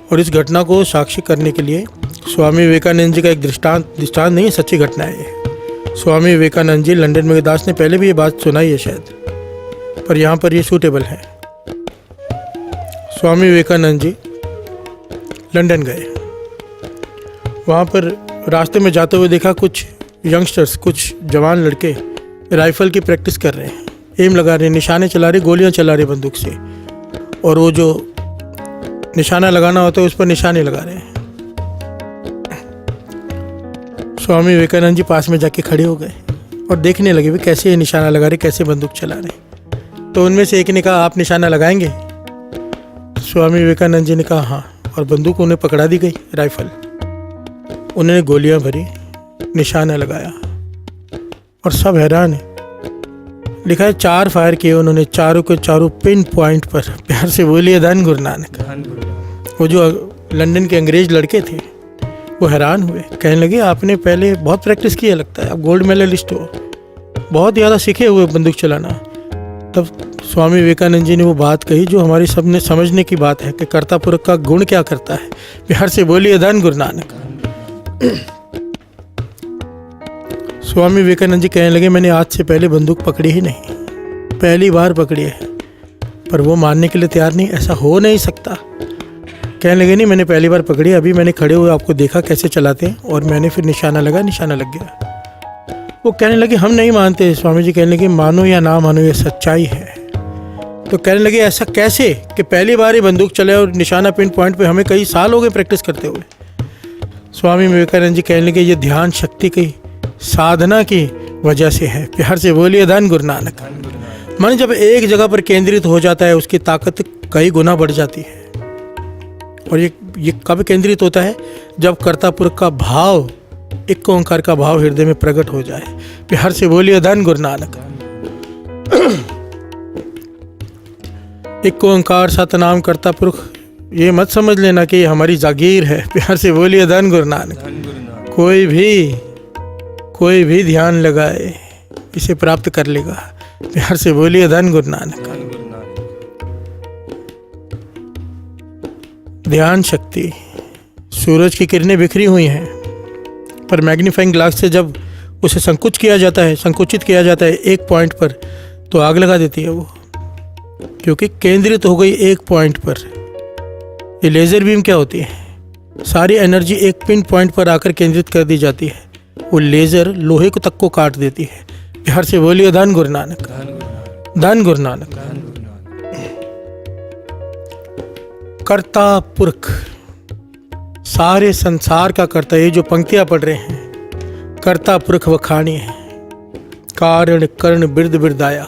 Speaker 1: और इस घटना को साक्षी करने के लिए स्वामी विवेकानंद जी का एक दृष्टांत नहीं है, सच्ची घटना है ये। स्वामी विवेकानंद जी लंदन में, दास ने पहले भी ये बात सुनाई है शायद, पर यहाँ पर ये सूटेबल है। स्वामी विवेकानंद जी लंदन गए। वहाँ पर रास्ते में जाते हुए देखा कुछ यंगस्टर्स, कुछ जवान लड़के राइफल की प्रैक्टिस कर रहे हैं, एम लगा रहे हैं, निशाने चला रहे, गोलियां चला रहे बंदूक से, और वो जो निशाना लगाना होता है उस पर निशाने लगा रहे हैं। स्वामी विवेकानंद जी पास में जाके खड़े हो गए और देखने लगे वे कैसे निशाना लगा रहे, कैसे बंदूक चला रहे। तो उनमें से एक ने कहा, आप निशाना लगाएंगे? स्वामी विवेकानंद जी ने कहा हाँ, और बंदूक उन्हें पकड़ा दी गई, राइफल। उन्होंने गोलियां भरी, निशाना लगाया और सब हैरान है। लिखा है 4 फायर किए उन्होंने, चारों के चारों पिन पॉइंट पर। प्यार से बोलिए धन गुरु नानक। वो जो लंदन के अंग्रेज लड़के थे वो हैरान हुए, कहने लगे आपने पहले बहुत प्रैक्टिस की है, लगता है आप गोल्ड मेडलिस्ट हो, बहुत ज़्यादा सीखे हुए बंदूक चलाना। तब स्वामी विवेकानंद जी ने वो बात कही जो हमारी सबने समझने की बात है कि कर्ता पुरुष का गुण क्या करता है। प्यार से बोलिए धन गुरु नानक। स्वामी विवेकानंद जी कहने लगे मैंने आज से पहले बंदूक पकड़ी ही नहीं, पहली बार पकड़ी है। पर वो मानने के लिए तैयार नहीं, ऐसा हो नहीं सकता। कहने लगे नहीं, मैंने पहली बार पकड़ी, अभी मैंने खड़े हुए आपको देखा कैसे चलाते हैं और मैंने फिर निशाना लगा, निशाना लग गया। वो कहने लगे हम नहीं मानते। स्वामी जी कहने लगे मानो या ना मानो ये सच्चाई है। तो कहने लगे ऐसा कैसे कि पहली बार ही बंदूक चले और निशाना पिन पॉइंट पे हमें कई साल हो गए प्रैक्टिस करते हुए। स्वामी विवेकानंद जी कहने लगे ये ध्यान शक्ति की साधना की वजह से है। प्यार से बोलिए धन गुरु नानक। मन जब एक जगह पर केंद्रित हो जाता है उसकी ताकत कई गुना बढ़ जाती है। और ये कब केंद्रित होता है? जब कर्ता पुरुष का भाव, एक ओंकार का भाव हृदय में प्रकट हो जाए। प्यार से बोलिए धन गुरु नानक। एक ओंकार सतनाम कर्ता पुरुष, ये मत समझ लेना कि ये हमारी जागीर है। प्यार से बोलिए धन गुरु नानक। कोई भी ध्यान लगाए इसे प्राप्त कर लेगा। प्यार से बोलिए धन गुरु नानक। ध्यान शक्ति, सूरज की किरणें बिखरी हुई हैं, पर मैग्नीफाइंग ग्लास से जब उसे संकुचित किया जाता है एक पॉइंट पर, तो आग लगा देती है वो, क्योंकि केंद्रित हो गई एक पॉइंट पर। ये लेज़र बीम क्या होती है? सारी एनर्जी एक पिन पॉइंट पर आकर केंद्रित कर दी जाती है। वो लेज़र लोहे को तक को काट देती है। प्यार से बोलिए धन गुरु नानक। धन गुरु नानक। कर्ता पुरख, सारे संसार का कर्ता। ये जो पंक्तियां पढ़ रहे हैं, कर्ता पुरख वखाणी है, कारण कर्ण बिरद बिरदाया।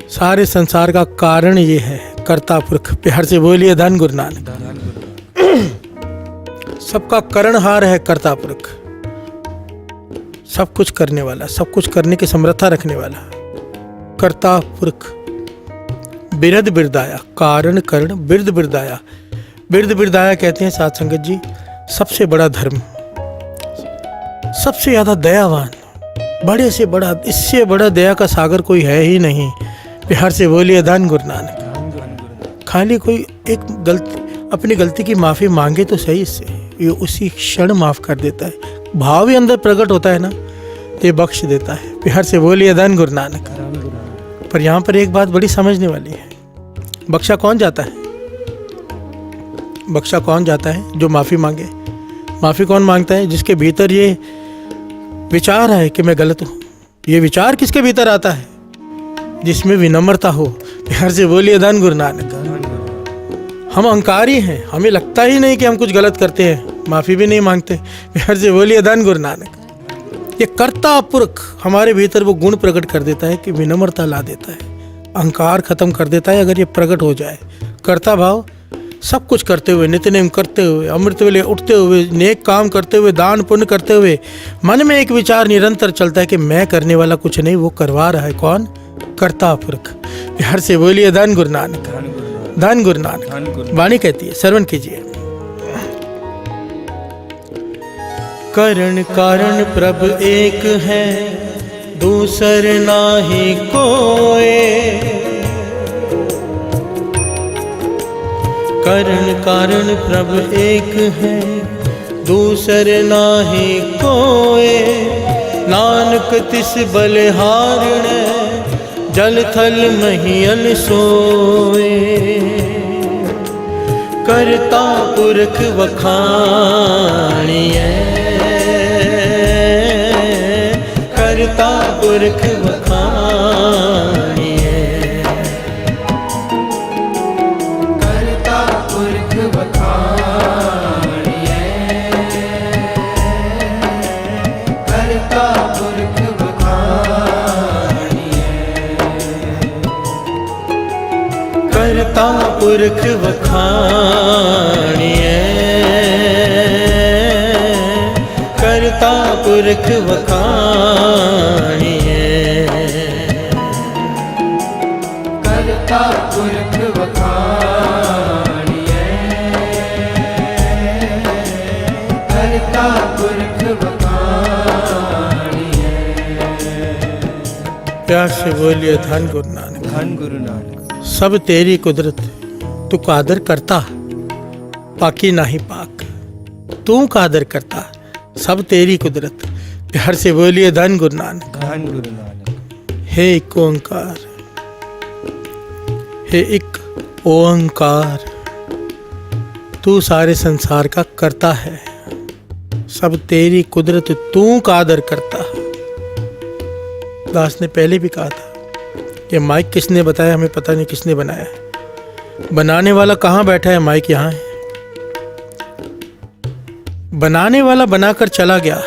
Speaker 1: सारे संसार का कारण ये है, कर्ता पुरख। प्यार से बोलिए धन गुरु नानक। सबका करणहार है कर्ता पुरख, सब कुछ करने वाला, सब कुछ करने की समर्था रखने वाला कर्ता पुरख। बिरद बिरदाया, कारण कर्ण बिरद बिरदाया। बिरद बिरदाया कहते हैं साध संगत जी सबसे बड़ा धर्म, सबसे ज्यादा दयावान, बड़े से बड़ा, इससे बड़ा दया का सागर कोई है ही नहीं। प्यार से बोलिए धन गुरु नानक। खाली कोई एक अपनी गलती की माफ़ी मांगे तो सही, इससे ये उसी क्षण माफ़ कर देता है। भाव ही अंदर प्रकट होता है ना, ये बख्श देता है। प्यार से बोलिए धन गुरु नानक। पर यहाँ पर एक बात बड़ी समझने वाली है, बख्शा कौन जाता है? बख्शा कौन जाता है? जो माफ़ी मांगे। माफ़ी कौन मांगता है? जिसके भीतर ये विचार है कि मैं गलत हूँ। ये विचार किसके भीतर आता है? जिसमें विनम्रता हो। प्यार से बोलिए धन गुरु नानक। हम अहंकारी हैं, हमें लगता ही नहीं कि हम कुछ गलत करते हैं, माफ़ी भी नहीं मांगते। प्यार से बोलिए धन गुरु नानक। ये कर्ता पुरख हमारे भीतर वो गुण प्रकट कर देता है कि विनम्रता ला देता है, अहंकार खत्म कर देता है। अगर ये प्रकट हो जाए कर्ता भाव, सब कुछ करते हुए, नित्य नेम करते हुए, अमृत वेले उठते हुए, नेक काम करते हुए, दान पुण्य करते हुए, मन में एक विचार निरंतर चलता है कि मैं करने वाला कुछ नहीं, वो करवा रहा है कौन? कर्ता पुरख। हर से बोलिए धन गुरु नानक, धन गुरु नानक। वाणी कहती है, श्रवण कीजिए। करण कारण प्रभ एक है, दूसर नाही कोय। करण कारण प्रभ एक है, दूसर नाही कोय। नानक तिस बलिहारण, जल थल महियल सोए। करता पुरख वखाणिए, करता पुरख वखाणिए।
Speaker 3: करता पुरख बखानिए, करता पुरख बखानिए।
Speaker 1: करता पुरख वखाणिए, करता पुरख वखाणिए।
Speaker 3: करता पुरख बखानिए, करता पुरख बखानिए।
Speaker 1: प्यार से बोलिए धन गुरु नानक,
Speaker 2: धन गुरु नानक।
Speaker 1: सब तेरी कुदरत, तू कादर करता, पाकी नाही पाक। तू कादर करता, सब तेरी कुदरत। प्यार से बोलिए धन गुरु नानक,
Speaker 2: धन गुरु नानक।
Speaker 1: हे एक ओंकार, हे एक ओंकार, तू सारे संसार का करता है, सब तेरी कुदरत, तू कादर करता। दास ने पहले भी कहा था, ये माइक किसने बताया हमें पता नहीं, किसने बनाया है। बनाने वाला कहाँ बैठा है? माइक यहाँ है। बनाने वाला बनाकर चला गया,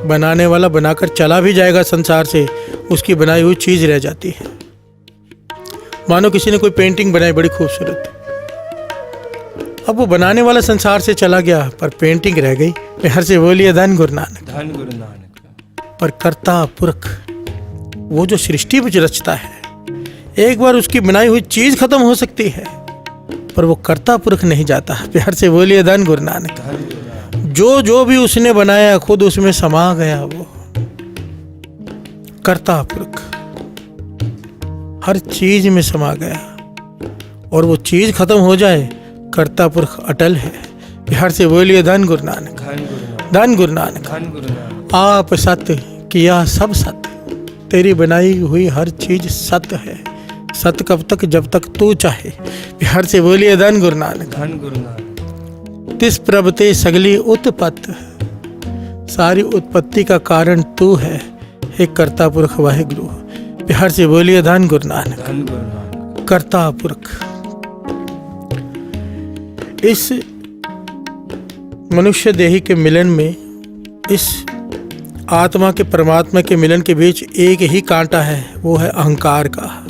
Speaker 1: बनाने वाला बनाकर चला भी जाएगा संसार से, उसकी बनाई हुई चीज रह जाती है। मानो किसी ने कोई पेंटिंग बनाई बड़ी खूबसूरत, अब वो बनाने वाला संसार से चला गया पर पेंटिंग रह गई। हर से बोलिए धन गुरु नानक,
Speaker 2: धन गुरु नानक।
Speaker 1: पर कर्ता पुरख वो जो सृष्टि में रचता है, एक बार उसकी बनाई हुई चीज खत्म हो सकती है पर वो कर्ता पुरख नहीं जाता। प्यार से बोलिए धन गुरु नानक। जो जो भी उसने बनाया खुद उसमें समा गया, वो कर्ता पुरख हर चीज में समा गया। और वो चीज खत्म हो जाए, कर्ता पुरख अटल है। प्यार से बोलिए धन गुरु नानक, धन गुरु नानक।
Speaker 2: धन गुरु नानक।
Speaker 1: आप सत्य किया सब सत्य, तेरी बनाई हुई हर चीज सत्य है। सत्य कब तक? जब तक तू चाहे। प्यार से बोलिए धन गुरु नानक,
Speaker 2: धन गुरु नानक।
Speaker 1: तिस प्रभते सगली उत्पत्ति, सारी उत्पत्ति का कारण तू है। हे कर्ता पुरख वाहिगुरु। प्यार से बोलिए धन गुरु नानक,
Speaker 2: धन गुरु नानक।
Speaker 1: कर्ता पुरख। इस मनुष्य देही के मिलन में, इस आत्मा के परमात्मा के मिलन के बीच एक ही कांटा है, वो है अहंकार का।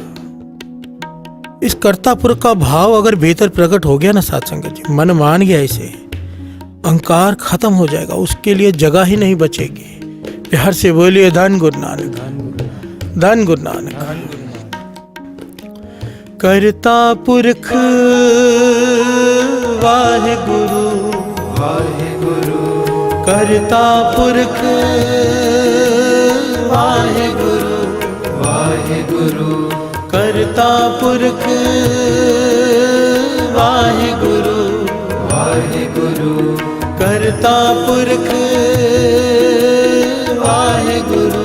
Speaker 1: इस कर्ता पुरख का भाव अगर भीतर प्रकट हो गया ना साथ संगत जी, मन मान गया इसे, अहंकार खत्म हो जाएगा, उसके लिए जगह ही नहीं बचेगी। प्यार से बोलिए धन गुरु नानक, धन गुरु नानक। कर्ता पुरख वाहिगुरु,
Speaker 3: वाहिगुरु,
Speaker 1: कर्ता पुरख वाहिगुरु,
Speaker 3: वाहिगुरु,
Speaker 1: कर्ता पुरख वाहिगुरु,
Speaker 3: वाहिगुरु,
Speaker 1: कर्ता पुरख वाहिगुरु,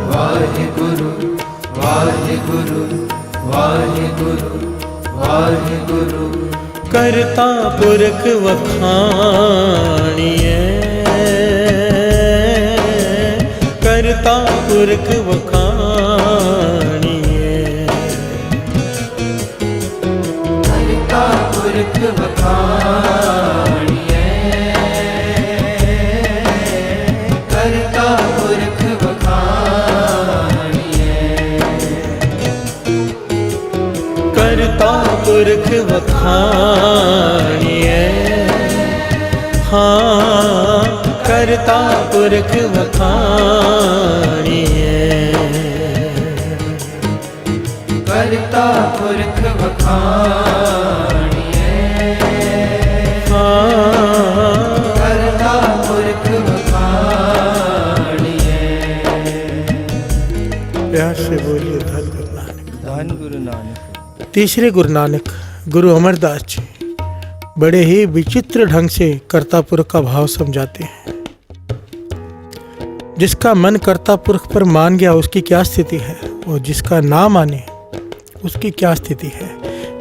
Speaker 3: वाहिगुरु, वाहिगुरु, वाहिगुरु, वाहिगुरु।
Speaker 1: कर्ता पुरख वखाणिए, कर्ता पुरख वखाणिए।
Speaker 3: करता पुरख बखानिए, करता
Speaker 1: पुरख वखाणिए, हाँ करता पुरख वखाणिए,
Speaker 3: करता पुरख वखाणिए,
Speaker 1: हाँ
Speaker 3: करता पुरख वखाणिए।
Speaker 1: प्यार से बोलिए धन गुरु नानक।
Speaker 2: धन गुरु नानक।
Speaker 1: तीसरे गुरु नानक गुरु अमरदास जी बड़े ही विचित्र ढंग से कर्ता पुरख का भाव समझाते हैं। जिसका मन कर्ता पुरख पर मान गया उसकी क्या स्थिति है, और जिसका ना माने उसकी क्या स्थिति है।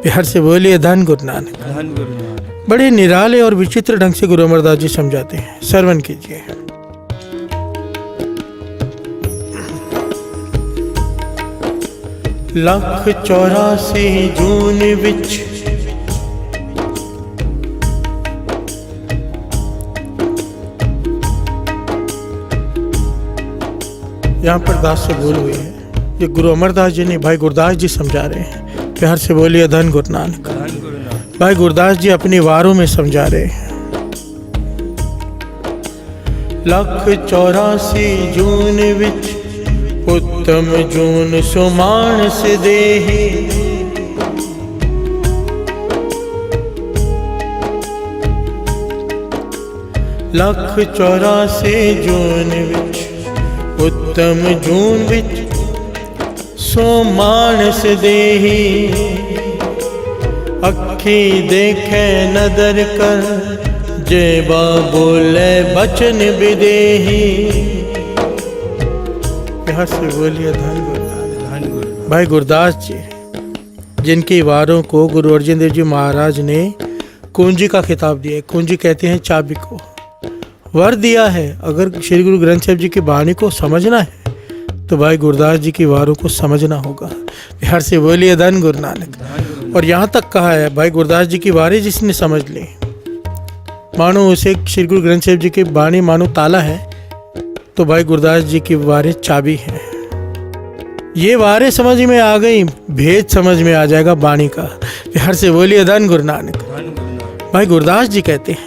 Speaker 1: प्यार से बोलिए धन गुरु नानक।
Speaker 2: धन गुरु नानक।
Speaker 1: बड़े निराले और विचित्र ढंग से गुरु अमरदास जी समझाते हैं। श्रवण कीजिए। ਲੱਖ 84 ਜੂਨ ਵਿੱਚ यहाँ पर दास से भूल हुई है। ये गुरु अमरदास जी नहीं, भाई गुरदास जी समझा रहे हैं। प्यार से बोलिए धन गुरु नानक।
Speaker 2: धन गुरु नानक।
Speaker 1: भाई गुरदास जी अपनी वारों में समझा रहे हैं। ਲੱਖ 84 ਜੂਨ ਵਿੱਚ उत्तम जून सुमानस देहि, ਲੱਖ 84 ਜੂਨ ਵਿੱਚ उत्तम जून ਵਿੱਚ सुमानस देहि, अखी देखे नदर कर जेबा बोले बचन विदेहि। प्यार से बोलिए धन गुरु नानक।
Speaker 2: धन गुरु।
Speaker 1: भाई गुरदास जी जिनकी वारों को गुरु अर्जन देव जी महाराज ने कुंजी का खिताब दिया है। कुंजी कहते हैं चाबी को। वर दिया है। अगर श्री गुरु ग्रंथ साहिब जी की वाणी को समझना है तो भाई गुरदास जी की वारों को समझना होगा। प्यार से बोलिए धन गुरु नानक। और यहाँ तक कहा है भाई गुरदास जी की वाणी जिसने समझ ली, मानो उसे श्री गुरु ग्रंथ साहिब जी की वाणी मानो ताला है, तो भाई गुरदास जी की वारें चाबी हैं। ये वारें समझ में आ गई, भेद समझ में आ जाएगा वाणी का। प्यार से बोलिए धन गुरु नानक। भाई गुरदास जी कहते हैं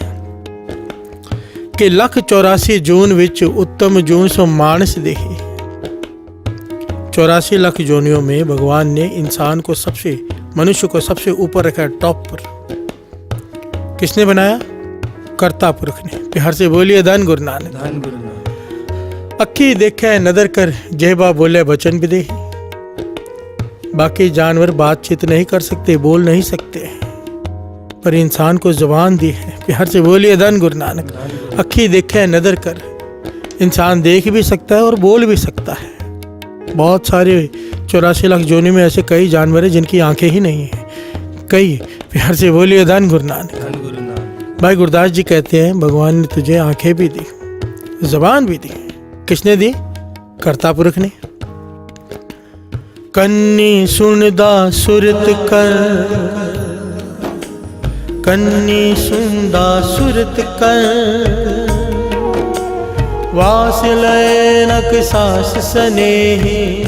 Speaker 1: कि ਲੱਖ 84 जून विच उत्तम जून सो मानस देहि। 84 लाख जोनियों में भगवान ने इंसान को सबसे, मनुष्य को सबसे ऊपर रखा, टॉप पर। किसने बनाया? कर्ता पुरख ने। प्यार से बोलिए धन गुरु नानक।
Speaker 2: धन गुरु नानक।
Speaker 1: अखी देखे नदर कर जेबा बोले बचन भी दे। बाकी जानवर बातचीत नहीं कर सकते, बोल नहीं सकते, पर इंसान को जुबान दी है। प्यार से बोलिए धन गुरु नानक। अखी देखे नदर कर, इंसान देख भी सकता है और बोल भी सकता है। बहुत सारे 84 लाख जोनी में ऐसे कई जानवर हैं जिनकी आंखें ही नहीं हैं, कई। प्यार से बोलिए धन गुरु नानक।
Speaker 2: धन गुरु नानक।
Speaker 1: भाई गुरदास जी कहते हैं भगवान ने तुझे आंखें भी दी, जुबान भी दी। किसने दी? कर्ता पुरख ने। कन्नी सुनदा सुरत कर, कन्नी सुनदा सुरत कर, वास लयनक सास स्नेही,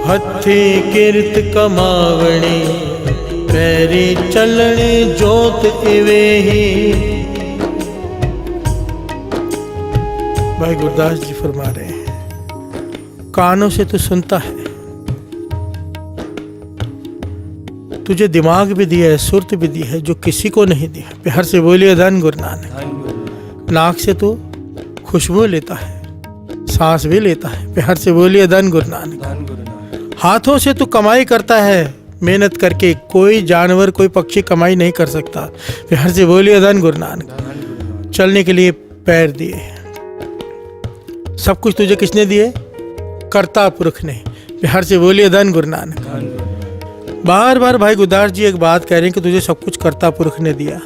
Speaker 1: हथे किरत कमावणी, पैरी चलने जोत इवेही। भाई गुरदास जी फरमा रहे हैं कानों से तो सुनता है, तुझे दिमाग भी दिया है, सुरत भी दी है, जो किसी को नहीं दिया। प्यार से बोलिए धन गुरु नानक। नाक से तो खुशबू लेता है, सांस भी लेता है। प्यार से बोलिए धन गुरु नानक। हाथों से तो कमाई करता है, मेहनत करके। कोई जानवर, कोई पक्षी कमाई नहीं कर सकता। प्यार से बोलिए धन गुरु नानक। चलने के लिए पैर दिए, सब कुछ तुझे किसने दिए? कर्ता पुरख ने। प्यार से बोलिए धन गुरु नानक। बार बार भाई गुरदास जी एक बात कह रहे हैं कि तुझे सब कुछ कर्ता पुरख ने दिया।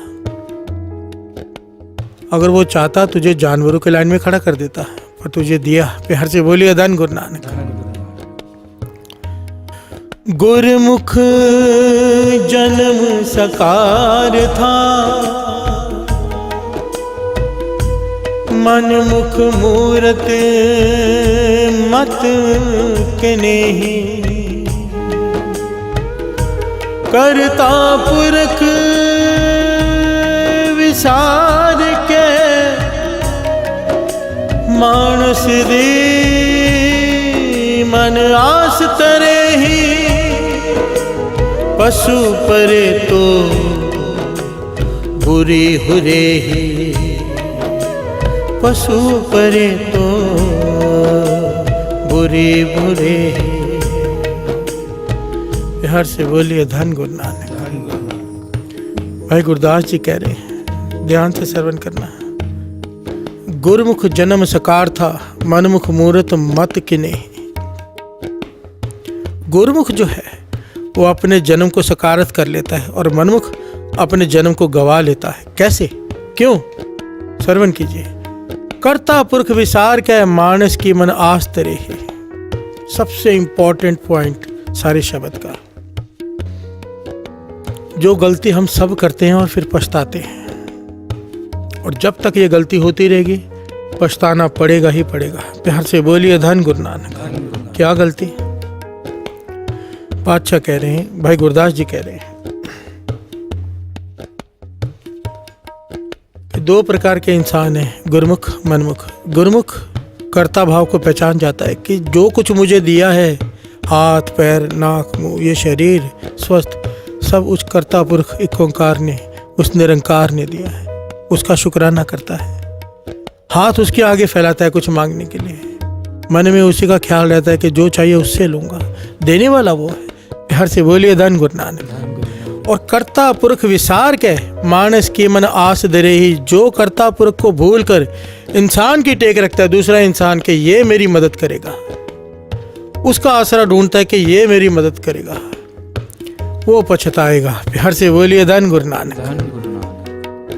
Speaker 1: अगर वो चाहता तुझे जानवरों के लाइन में खड़ा कर देता, पर तुझे दिया। प्यार से बोलिए धन गुरु नानक। गुरमुख जन्म सकार था, मन मुख मूरत मत के नहीं। करता पुरख विसार के मानस दी मन आस तरे ही पशु परे तो बुरी हुरे ही पशु परे तो बुरी बुरे ही। बिहार से बोलिए धन गुरु नानक। भाई गुरदास जी कह रहे हैं, ध्यान से श्रवण करना। गुरुमुख जन्म सकार था, मनमुख मूरत मत किने। गुरुमुख जो है वो अपने जन्म को सकारत कर लेता है और मनमुख अपने जन्म को गवा लेता है। कैसे, क्यों? श्रवण कीजिए। कर्ता पुरख विसार क्या मानस की मन आस तरे है। सबसे इंपॉर्टेंट पॉइंट सारे शब्द का। जो गलती हम सब करते हैं और फिर पछताते हैं, और जब तक ये गलती होती रहेगी पछताना पड़ेगा ही पड़ेगा। प्यार से बोलिए धन गुरु नानक। क्या गलती? पातशाह कह रहे हैं, भाई गुरदास जी कह रहे हैं कि दो प्रकार के इंसान हैं, गुरुमुख मनमुख। गुरुमुख कर्ता भाव को पहचान जाता है कि जो कुछ मुझे दिया है, हाथ पैर नाक मुंह ये शरीर स्वस्थ, सब उस कर्ता पुरख एक ओंकार ने, उस निरंकार ने दिया है। उसका शुक्राना करता है, हाथ उसके आगे फैलाता है कुछ मांगने के लिए, मन में उसी का ख्याल रहता है कि जो चाहिए उससे लूंगा, देने वाला वो है। प्यार से बोलिए धन गुरु नानक। और कर्ता पुरख विसार के मानस की मन आस दरे ही। जो कर्ता पुरख को भूल कर इंसान की टेक रखता है, दूसरा इंसान के ये मेरी मदद करेगा, उसका आसरा ढूंढता है कि ये मेरी मदद करेगा, वो पछताएगा। प्यार से बोलिए धन गुरु नानक।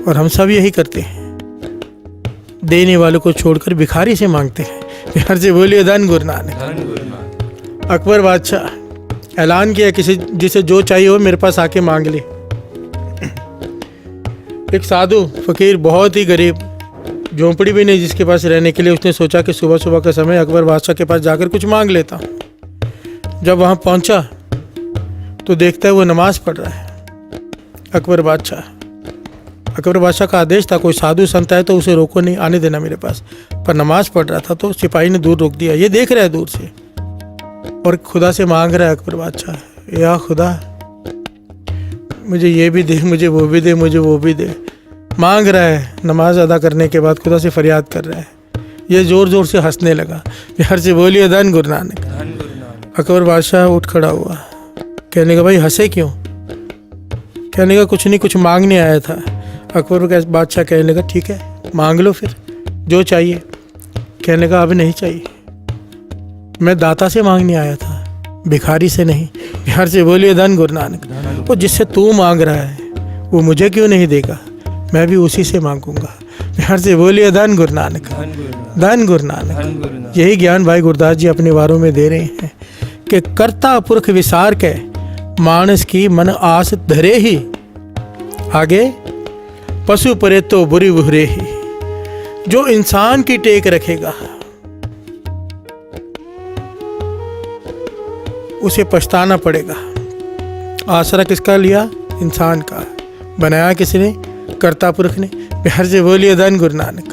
Speaker 1: और हम सब यही करते हैं, देने वालों को छोड़कर भिखारी से मांगते हैं। प्यार से बोलिए धन गुरु नानक। अकबर बादशाह ऐलान किया, किसी जिसे जो चाहिए हो मेरे पास आके मांग ले। एक साधु फकीर बहुत ही गरीब, झोंपड़ी भी नहीं जिसके पास रहने के लिए, उसने सोचा कि सुबह सुबह का समय अकबर बादशाह के पास जाकर कुछ मांग लेता हूँ। जब वहाँ पहुँचा तो देखता है वो नमाज पढ़ रहा है। अकबर बादशाह का आदेश था, कोई साधु संत है तो उसे रोको नहीं, आने देना मेरे पास। पर नमाज पढ़ रहा था तो सिपाही ने दूर रोक दिया। ये देख रहा है दूर से और खुदा से मांग रहा है अकबर बादशाह, या खुदा मुझे ये भी दे, मुझे वो भी दे, मुझे वो भी दे। मांग रहा है, नमाज अदा करने के बाद खुदा से फरियाद कर रहा है। ये जोर जोर से हंसने लगा। प्यार से बोलिए धन गुरु नानक। अकबर बादशाह उठ खड़ा हुआ, कहने का भाई हंसे क्यों? कहने का कुछ नहीं, कुछ मांगने आया था। अकबर बादशाह कहने लगा ठीक है मांग लो फिर जो चाहिए। कहने का अब नहीं चाहिए, मैं दाता से मांगने आया था, भिखारी से नहीं। प्यार से बोलिए धन गुरु नानक। वो जिससे तू मांग रहा है वो मुझे क्यों नहीं देगा, मैं भी उसी से मांगूंगा। प्यार से बोलिए धन गुरु नानक। धन गुरु नानक। यही ज्ञान भाई गुरदास जी अपने वारों में दे रहे हैं कि कर्ता पुरख विसार के मानस की मन आस धरे ही। आगे पशु परे तो बुरी बुरे ही। जो इंसान की टेक रखेगा उसे पछताना पड़ेगा। आसरा किसका लिया? इंसान का। बनाया किसने? कर्ता पुरख ने। प्यार से बोलिए धन गुरु नानक।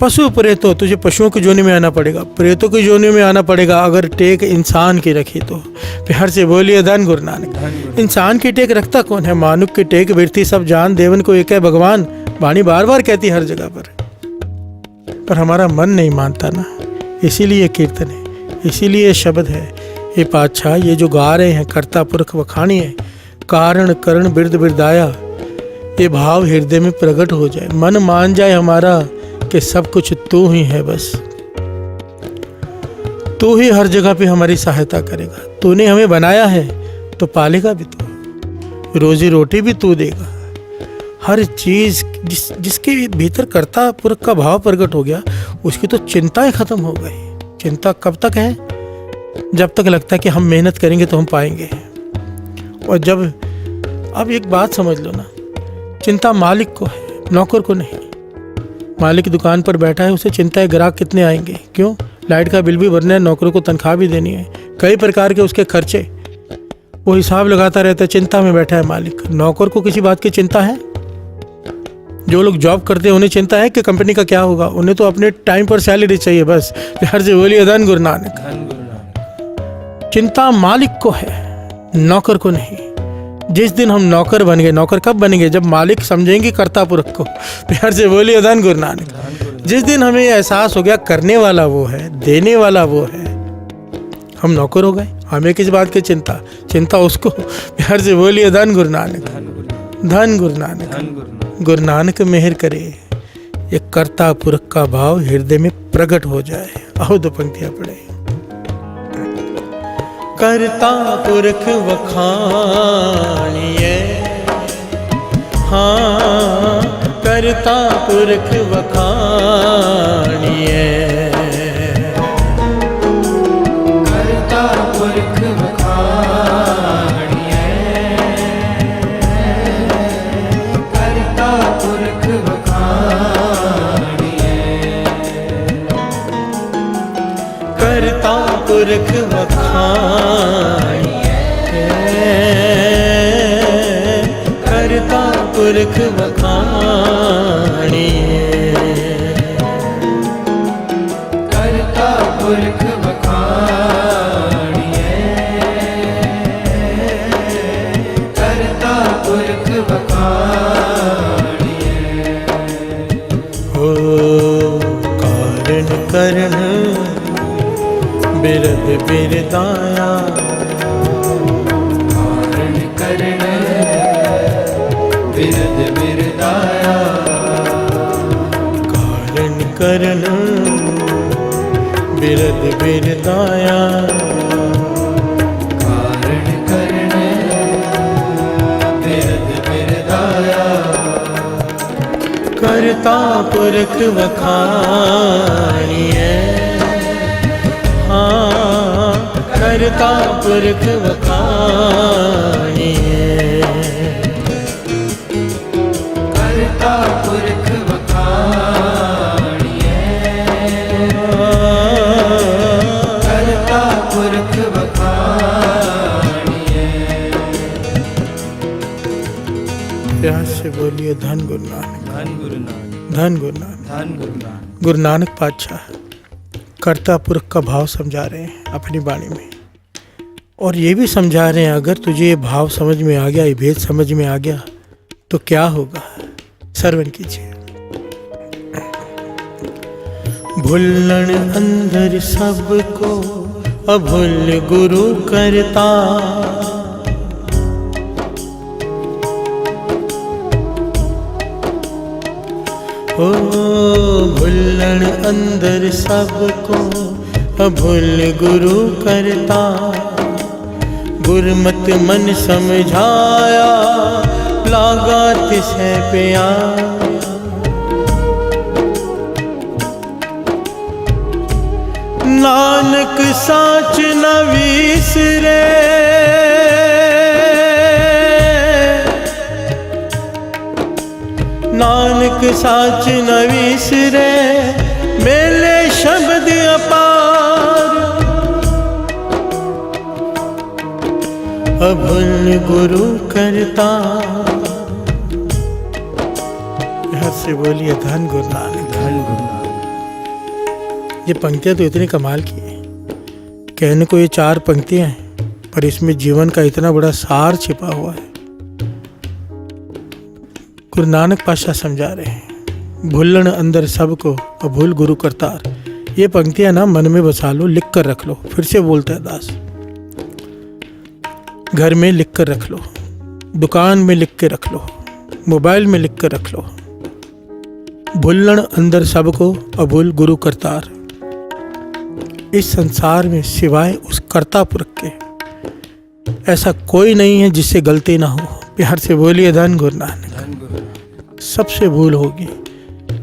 Speaker 1: पशु प्रेतो, तुझे पशुओं की जोनी में आना पड़ेगा, प्रेतों की जोनी में आना पड़ेगा अगर टेक इंसान की रखी तो। प्यार से बोलिए धन गुरु नानक। इंसान की टेक रखता कौन है? मानुक की टेक बिरती सब जान, देवन को एक है भगवान। वाणी बार बार कहती हर जगह पर हमारा मन नहीं मानता ना, इसीलिए कीर्तन है, इसीलिए शब्द है। ये पातशाह ये जो गा रहे हैं कर्ता पुरख वखाणी है, कारण करण बिरद बिरदाया, ये भाव हृदय में प्रकट हो जाए, मन मान जाए हमारा कि सब कुछ तू ही है, बस तू ही हर जगह पे हमारी सहायता करेगा। तूने हमें बनाया है तो पालेगा भी तू, रोजी रोटी भी तू देगा। हर चीज जिसके भीतर कर्ता पुरख का भाव प्रकट हो गया उसकी तो चिंताएं खत्म हो गई। चिंता कब तक है? जब तक लगता है कि हम मेहनत करेंगे तो हम पाएंगे। और जब, अब एक बात समझ लो ना, चिंता मालिक को है, नौकर को नहीं। मालिक दुकान पर बैठा है, उसे चिंता है ग्राहक कितने आएंगे। क्यों? लाइट का बिल भी भरना है, नौकरों को तनख्वाह भी देनी है, कई प्रकार के उसके खर्चे। वो हिसाब लगाता रहता है, चिंता में बैठा है मालिक। नौकर को किसी बात की चिंता है? जो लोग जॉब करते हैं उन्हें चिंता है कि कंपनी का क्या होगा? उन्हें तो अपने टाइम पर सैलरी चाहिए बस। प्यार से बोलिए धन गुरु नानक। चिंता मालिक को है, नौकर को नहीं। जिस दिन हम नौकर बन गए, नौकर कब बनेंगे? जब मालिक समझेंगे कर्ता पुरख को। प्यार से बोलिए धन गुरु नानक। जिस दिन हमें एहसास हो गया करने वाला वो है, देने वाला वो है, हम नौकर हो गए। हमें किस बात की चिंता? चिंता उसको। प्यार से बोलिए धन गुरु नानक, धन गुरु नानक। गुरु नानक मेहर करे ये कर्ता पुरख का भाव हृदय में प्रकट हो जाए। आओ दो पंक्तियां पढ़े। कर्ता पुरख वखाणिए, हाँ कर्ता पुरख वखाणिए।
Speaker 3: कर्ता पुरख वखाणिए, कर्ता पुरख वखाणिए,
Speaker 1: कर्ता पुरख वखाणिए, कर्ता पुरख वखाणिए,
Speaker 3: कर्ता पुरख वखाणिए, कर्ता पुरख वखाणिए।
Speaker 1: हो कारण करण बिरद बिरदाया,
Speaker 3: कारण करण बिरद बिरदाया,
Speaker 1: कारण करण बिरद बिरदाया,
Speaker 3: कारण करण बिरद बिरदाया।
Speaker 1: कर्ता पुरख वखाणिए, हाँ कर्ता पुरख वखाणिए,
Speaker 3: कर्ता पुरख वखाणिए, कर्ता पुरख वखाणिए।
Speaker 1: प्यार से बोलिए धन गुरु नानक,
Speaker 3: धन गुरु नानक,
Speaker 1: धन गुरु नानक।
Speaker 3: धन गुरु नानक।
Speaker 1: गुरु नानक पातशाह कर्ता पुरख का भाव समझा रहे हैं अपनी वाणी में, और ये भी समझा रहे हैं अगर तुझे ये भाव समझ में आ गया, ये भेद समझ में आ गया तो क्या होगा। श्रवण कीजिए। भुल्लन अंदर सबको अभुल गुरु करता, ओ भुल्लन अंदर सबको अभुल गुरु करता, गुरमत मन समझाया लागा तिसे प्यार। नानक साच न विसरे, नानक साच न विसरे, मेले शब्द अपार। अभुल गुरु करता, हर से बोलिए धन गुरु नानक,
Speaker 3: धन गुरु नानक।
Speaker 1: ये पंक्तियां तो इतनी कमाल की है, कहने को ये 4 पंक्तियां हैं पर इसमें जीवन का इतना बड़ा सार छिपा हुआ है। गुरु नानक पातशाह समझा रहे हैं, भुल्लन अंदर सबको अभूल गुरु करतार। ये पंक्तियां ना मन में बसा लो, लिख कर रख लो। फिर से बोलता है दास, घर में लिख कर रख लो, दुकान में लिख के रख लो, मोबाइल में लिख कर रख लो। भुल्लन अंदर सबको अभूल गुरु करतार। इस संसार में सिवाय उस कर्ता पुरख के ऐसा कोई नहीं है जिससे गलती ना हो। प्यार से बोलिए धन गुरु नानक। सबसे भूल होगी,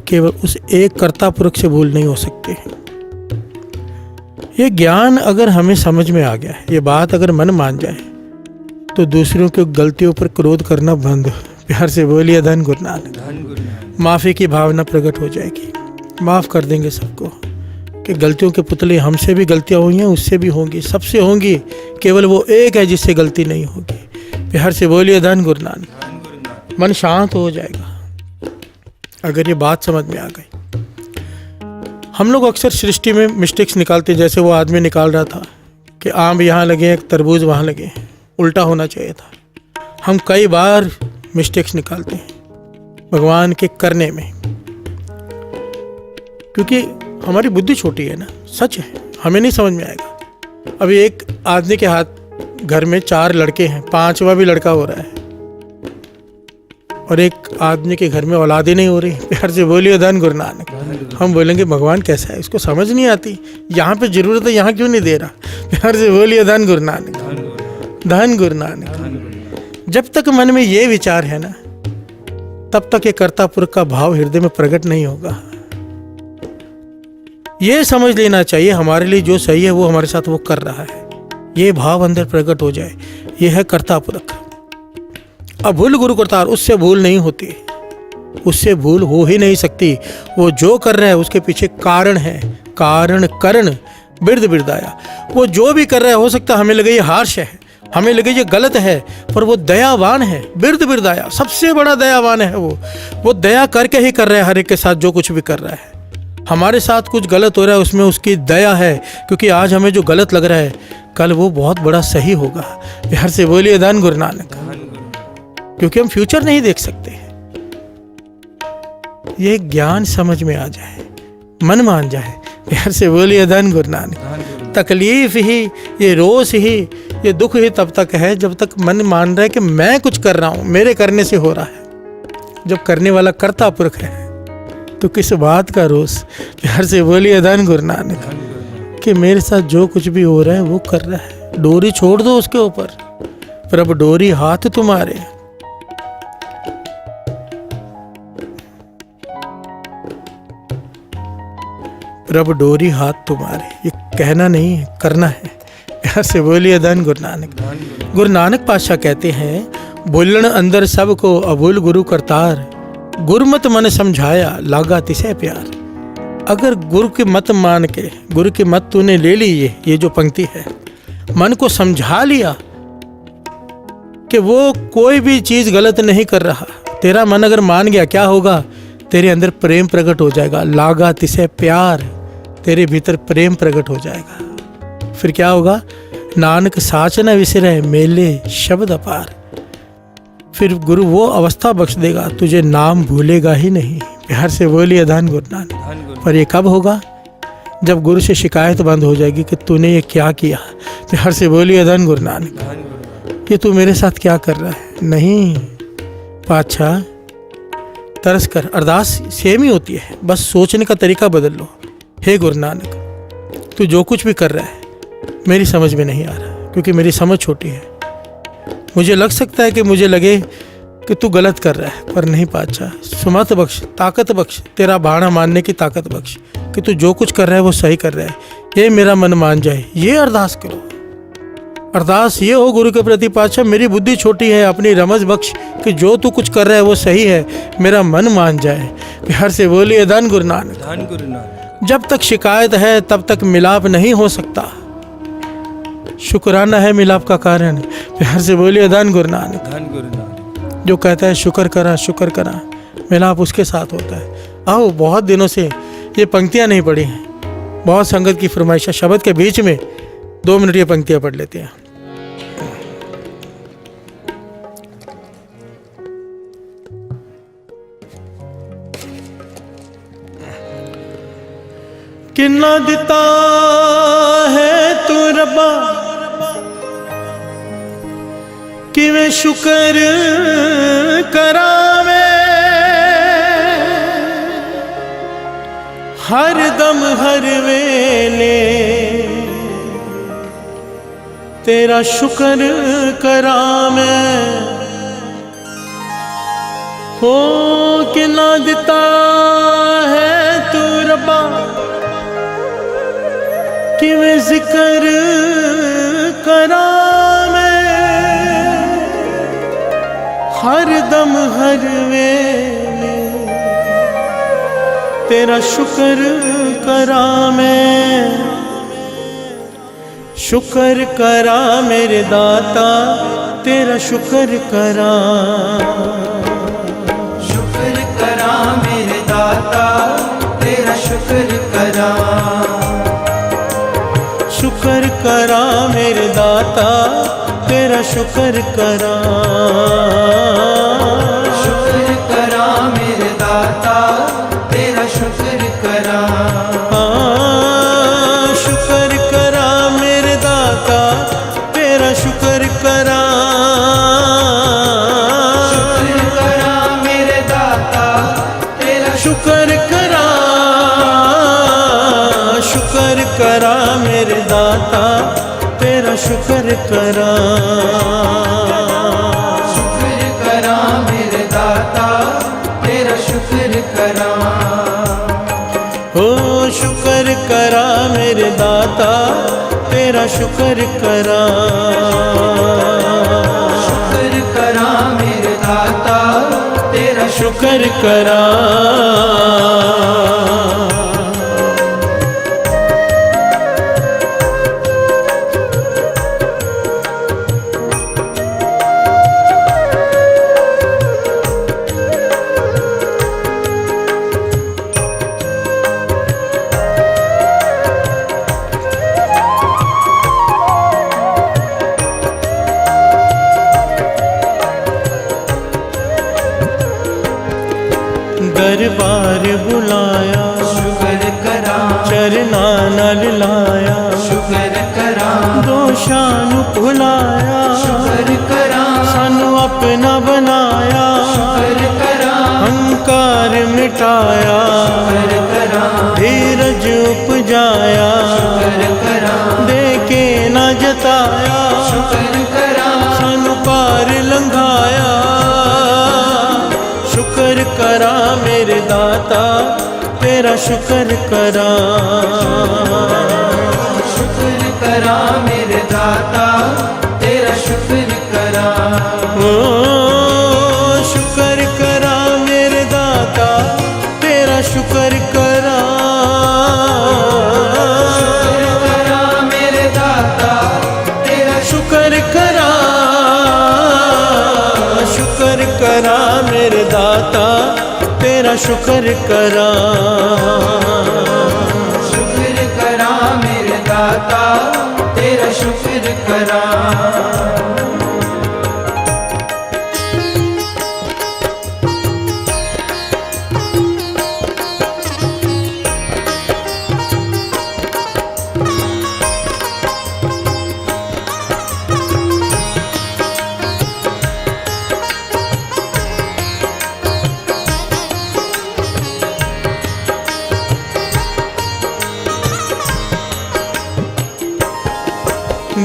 Speaker 1: केवल उस एक कर्ता पुरख से भूल नहीं हो सकती। ये ज्ञान अगर हमें समझ में आ गया है, ये बात अगर मन मान जाए, तो दूसरों की गलतियों पर क्रोध करना बंद। प्यार से बोलिए धन गुरु नानक। माफ़ी की भावना प्रकट हो जाएगी, माफ़ कर देंगे सबको। कि गलतियों के पुतले, हमसे भी गलतियाँ हुई हैं, उससे भी होंगी, सबसे होंगी, केवल वो एक है जिससे गलती नहीं होगी। प्यार से बोलिए धन गुरु नानक। मन शांत हो जाएगा अगर ये बात समझ में आ गई। हम लोग अक्सर सृष्टि में मिस्टेक्स निकालते हैं, जैसे वो आदमी निकाल रहा था कि आम यहाँ लगे, एक तरबूज वहाँ लगे, उल्टा होना चाहिए था। हम कई बार मिस्टेक्स निकालते हैं भगवान के करने में, क्योंकि हमारी बुद्धि छोटी है ना, सच है, हमें नहीं समझ में आएगा। अभी एक आदमी के हाथ घर में 4 लड़के हैं, 5वां भी लड़का हो रहा है, और एक आदमी के घर में औलाद ही नहीं हो रही। प्यार से बोलिए धन गुरु नानक। हम बोलेंगे भगवान कैसा है, इसको समझ नहीं आती, यहाँ पे जरूरत है, यहाँ क्यों नहीं दे रहा। प्यार से बोलिए धन गुरु नानक, धन गुरु नानक। जब तक मन में ये विचार है ना, तब तक ये कर्ता पुरुष का भाव हृदय में प्रकट नहीं होगा। ये समझ लेना चाहिए हमारे लिए जो सही है वो हमारे साथ वो कर रहा है, ये भाव अंदर प्रकट हो जाए, ये है कर्ता पुरुष। अभूल गुरु करतार, उससे भूल नहीं होती, उससे भूल हो ही नहीं सकती। वो जो कर रहा है उसके पीछे कारण है, कारण करण बिरद बिरदाया। वो जो भी कर रहा है, हो सकता है हमें लगे ये हार्श है, हमें लगे ये गलत है, पर वो दयावान है, बिरद बिरदाया, सबसे बड़ा दयावान है। वो दया करके ही कर रहा है हर एक के साथ जो कुछ भी कर रहा है। हमारे साथ कुछ गलत हो रहा है, उसमें उसकी दया है, क्योंकि आज हमें जो गलत लग रहा है कल वो बहुत बड़ा सही होगा। प्यार से बोलिए धन गुरु नानक। क्योंकि हम फ्यूचर नहीं देख सकते, ये ज्ञान समझ में आ जाए, मन मान जाए। प्यार से बोलिए धन गुरु नानक। तकलीफ ही, ये रोष ही, ये दुख ही तब तक है जब तक मन मान रहा है कि मैं कुछ कर रहा हूं, मेरे करने से हो रहा है। जब करने वाला कर्ता पुरुष है तो किस बात का रोष। प्यार से बोलिए धन गुरु नानक कि मेरे साथ जो कुछ भी हो रहा है वो कर रहा है। डोरी छोड़ दो उसके ऊपर, प्रभु डोरी हाथ तुम्हारे। प्रभु डोरी हाथ तुम्हारे, ये कहना नहीं है, करना है। प्यार से बोलिए धन गुरु नानक। गुरु नानक पातशाह कहते हैं, बोलन अंदर सबको अभूल गुरु करतार, गुरुमत मन समझाया लागा तिसे प्यार। अगर गुरु की मत मान के, गुरु की मत तूने ले ली, ये जो पंक्ति है, मन को समझा लिया कि वो कोई भी चीज गलत नहीं कर रहा, तेरा मन अगर मान गया, क्या होगा, तेरे अंदर प्रेम प्रकट हो जाएगा। लागा तिसे प्यार, तेरे भीतर प्रेम प्रकट हो जाएगा। फिर क्या होगा, नानक साच न विसरे मेले शब्द अपार। फिर गुरु वो अवस्था बख्श देगा, तुझे नाम भूलेगा ही नहीं। प्यार से बोलिए धन गुरु नानक। पर ये कब होगा, जब गुरु से शिकायत बंद हो जाएगी कि तूने ये क्या किया। प्यार से बोलिए धन गुरु नानक। ये तू मेरे साथ क्या कर रहा है। नहीं पातशाह, तरस कर, अरदास सेम ही होती है, बस सोचने का तरीका बदल लो। हे गुरु नानक, तू जो कुछ भी कर रहा है मेरी समझ में नहीं आ रहा, क्योंकि मेरी समझ छोटी है। मुझे लग सकता है कि मुझे लगे कि तू गलत कर रहा है, पर नहीं पातशाह, सुमत बख्श, ताकत बख्श, तेरा बाणा मानने की ताकत बख्श कि तू जो कुछ कर रहा है वो सही कर रहा है, ये मेरा मन मान जाए। ये अरदास करो। अरदास ये हो गुरु के प्रति, पातशाह मेरी बुद्धि छोटी है, अपनी रमज बख्श कि जो तू कुछ कर रहा है वो सही है, मेरा मन मान जाए। प्यार से बोलिए धन गुरु नानक।
Speaker 2: धन गुरु नानक।
Speaker 1: जब तक शिकायत है तब तक मिलाप नहीं हो सकता। शुक्राना है मिलाप का कारण। प्यार से बोलिए धन गुरु नानक।
Speaker 2: धन गुरु नानक।
Speaker 1: जो कहता है शुक्र करा, मिलाप उसके साथ होता है। आओ, बहुत दिनों से ये पंक्तियाँ नहीं पढ़ी हैं, बहुत संगत की फरमाइश है, शब्द के बीच में 2 मिनट ये पंक्तियाँ पढ़ लेते हैं। किन्ना दिता है तू रब्बा, किवें शुक्र करा मैं, हर दम हर वेले तेरा शुक्र करा मैं। हो किन्ना दिता है तू रब्बा, किवें जिक्र करा मैं, हर दम हर वेले तेरा शुक्र करा मैं, शुक्र करा मेरे दाता तेरा शुक्र करा।
Speaker 3: शुक्र करा मेरे दाता तेरा शुक्र करा।
Speaker 1: शुक्र करा मेरे दाता तेरा शुक्र करा।
Speaker 3: शुक्र करा मेरे दाता तेरा शुक्र करा।
Speaker 1: शुक्र करा मेरे दाता तेरा शुक्र करा।
Speaker 3: शुक्र करा मेरे दाता तेरा
Speaker 1: शुक्र करा, शुक्र करा मेरे दाता तेरा शुक्र करा।
Speaker 3: शुक्र करा मेरे दाता तेरा शुक्र करा।
Speaker 1: हो शुक्र करा मेरे दाता तेरा शुक्र करा।
Speaker 3: शुक्र करा मेरे दाता तेरा
Speaker 1: शुक्र करा। दरबार बुलाया
Speaker 3: शुक्र करा।
Speaker 1: चरना नल लाया
Speaker 3: शुक्र करा।
Speaker 1: दोषां नूं भुलाया
Speaker 3: शुक्र करा।
Speaker 1: सानू अपना बनाया
Speaker 3: शुक्र करा।
Speaker 1: अहंकार मिटाया
Speaker 3: शुक्र करा।
Speaker 1: धीरज उपजाया
Speaker 3: शुक्र करा।
Speaker 1: दे के न जताया
Speaker 3: शुक्र करा।
Speaker 1: सानू पार लंघाया। शुक्र करा मेरे दाता तेरा शुक्र करा।
Speaker 3: शुक्र करा मेरे दाता तेरा शुक्र करा।
Speaker 1: ओ शुक्र करा मेरे दाता तेरा शुक्र करा।
Speaker 3: शुक्र करा मेरे दाता तेरा
Speaker 1: शुक्र करा, शुक्र करा मेरे दाता तेरा शुक्र करा।
Speaker 3: शुक्र करा मेरे दाता तेरा शुक्र करा।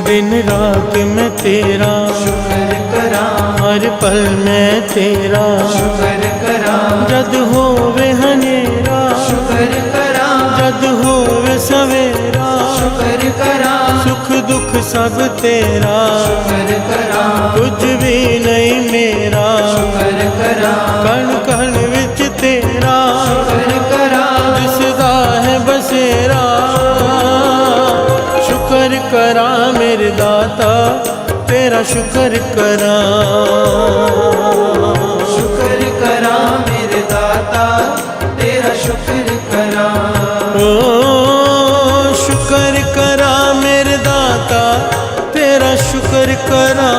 Speaker 1: दिन रात मैं तेरा
Speaker 3: शुक्र करा।
Speaker 1: हर पल मैं तेरा
Speaker 3: शुक्र करा।
Speaker 1: जद होवे हनेरा
Speaker 3: शुक्र करा।
Speaker 1: जद होवे सवेरा
Speaker 3: शुक्र करा।
Speaker 1: सुख दुख सब तेरा
Speaker 3: शुक्र करा।
Speaker 1: कुछ भी नहीं मेरा
Speaker 3: शुक्र करा।
Speaker 1: कण कण विच तेरा
Speaker 3: शुक्र करा।
Speaker 1: दिसदा है बसेरा। शुक्र करा मेरे दाता तेरा शुक्र करा।
Speaker 3: शुक्र करा मेरे दाता तेरा शुक्र करा।
Speaker 1: ओ शुक्र करा मेरे दाता तेरा शुक्र करा।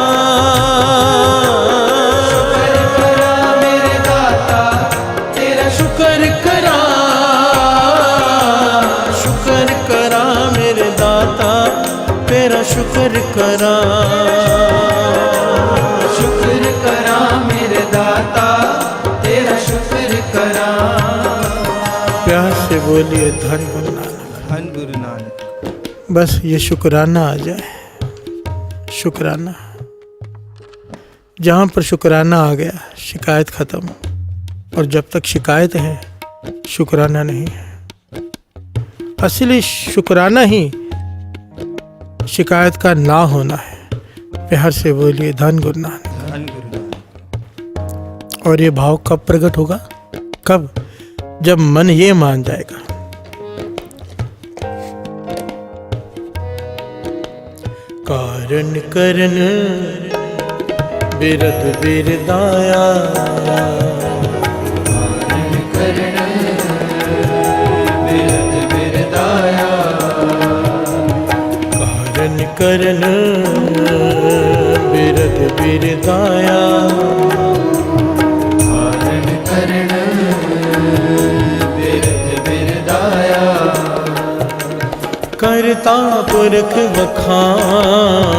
Speaker 3: शुक्र करा मेरे दाता तेरा
Speaker 1: शुक्र करा, शुक्र करा मेरे दाता तेरा शुक्र करा।
Speaker 3: शुक्र करा मेरे दाता तेरा शुक्र करा।
Speaker 1: प्यार से बोलिए धन गुरु नानक।
Speaker 2: धन गुरु नानक।
Speaker 1: बस ये शुक्राना आ जाए, शुक्राना। जहाँ पर शुक्राना आ गया शिकायत खत्म। और जब तक शिकायत है शुक्राना नहीं है। असली शुक्राना ही शिकायत का ना होना है। प्यार से बोलिए धन गुरु नानक।
Speaker 2: धन गुरु नानक।
Speaker 1: और ये भाव कब प्रकट होगा? कब? जब मन ये मान जाएगा, कारण करन बिरद बिरदाया, कारण करन बिरद बिरदाया, करता पुरख वखाणिए,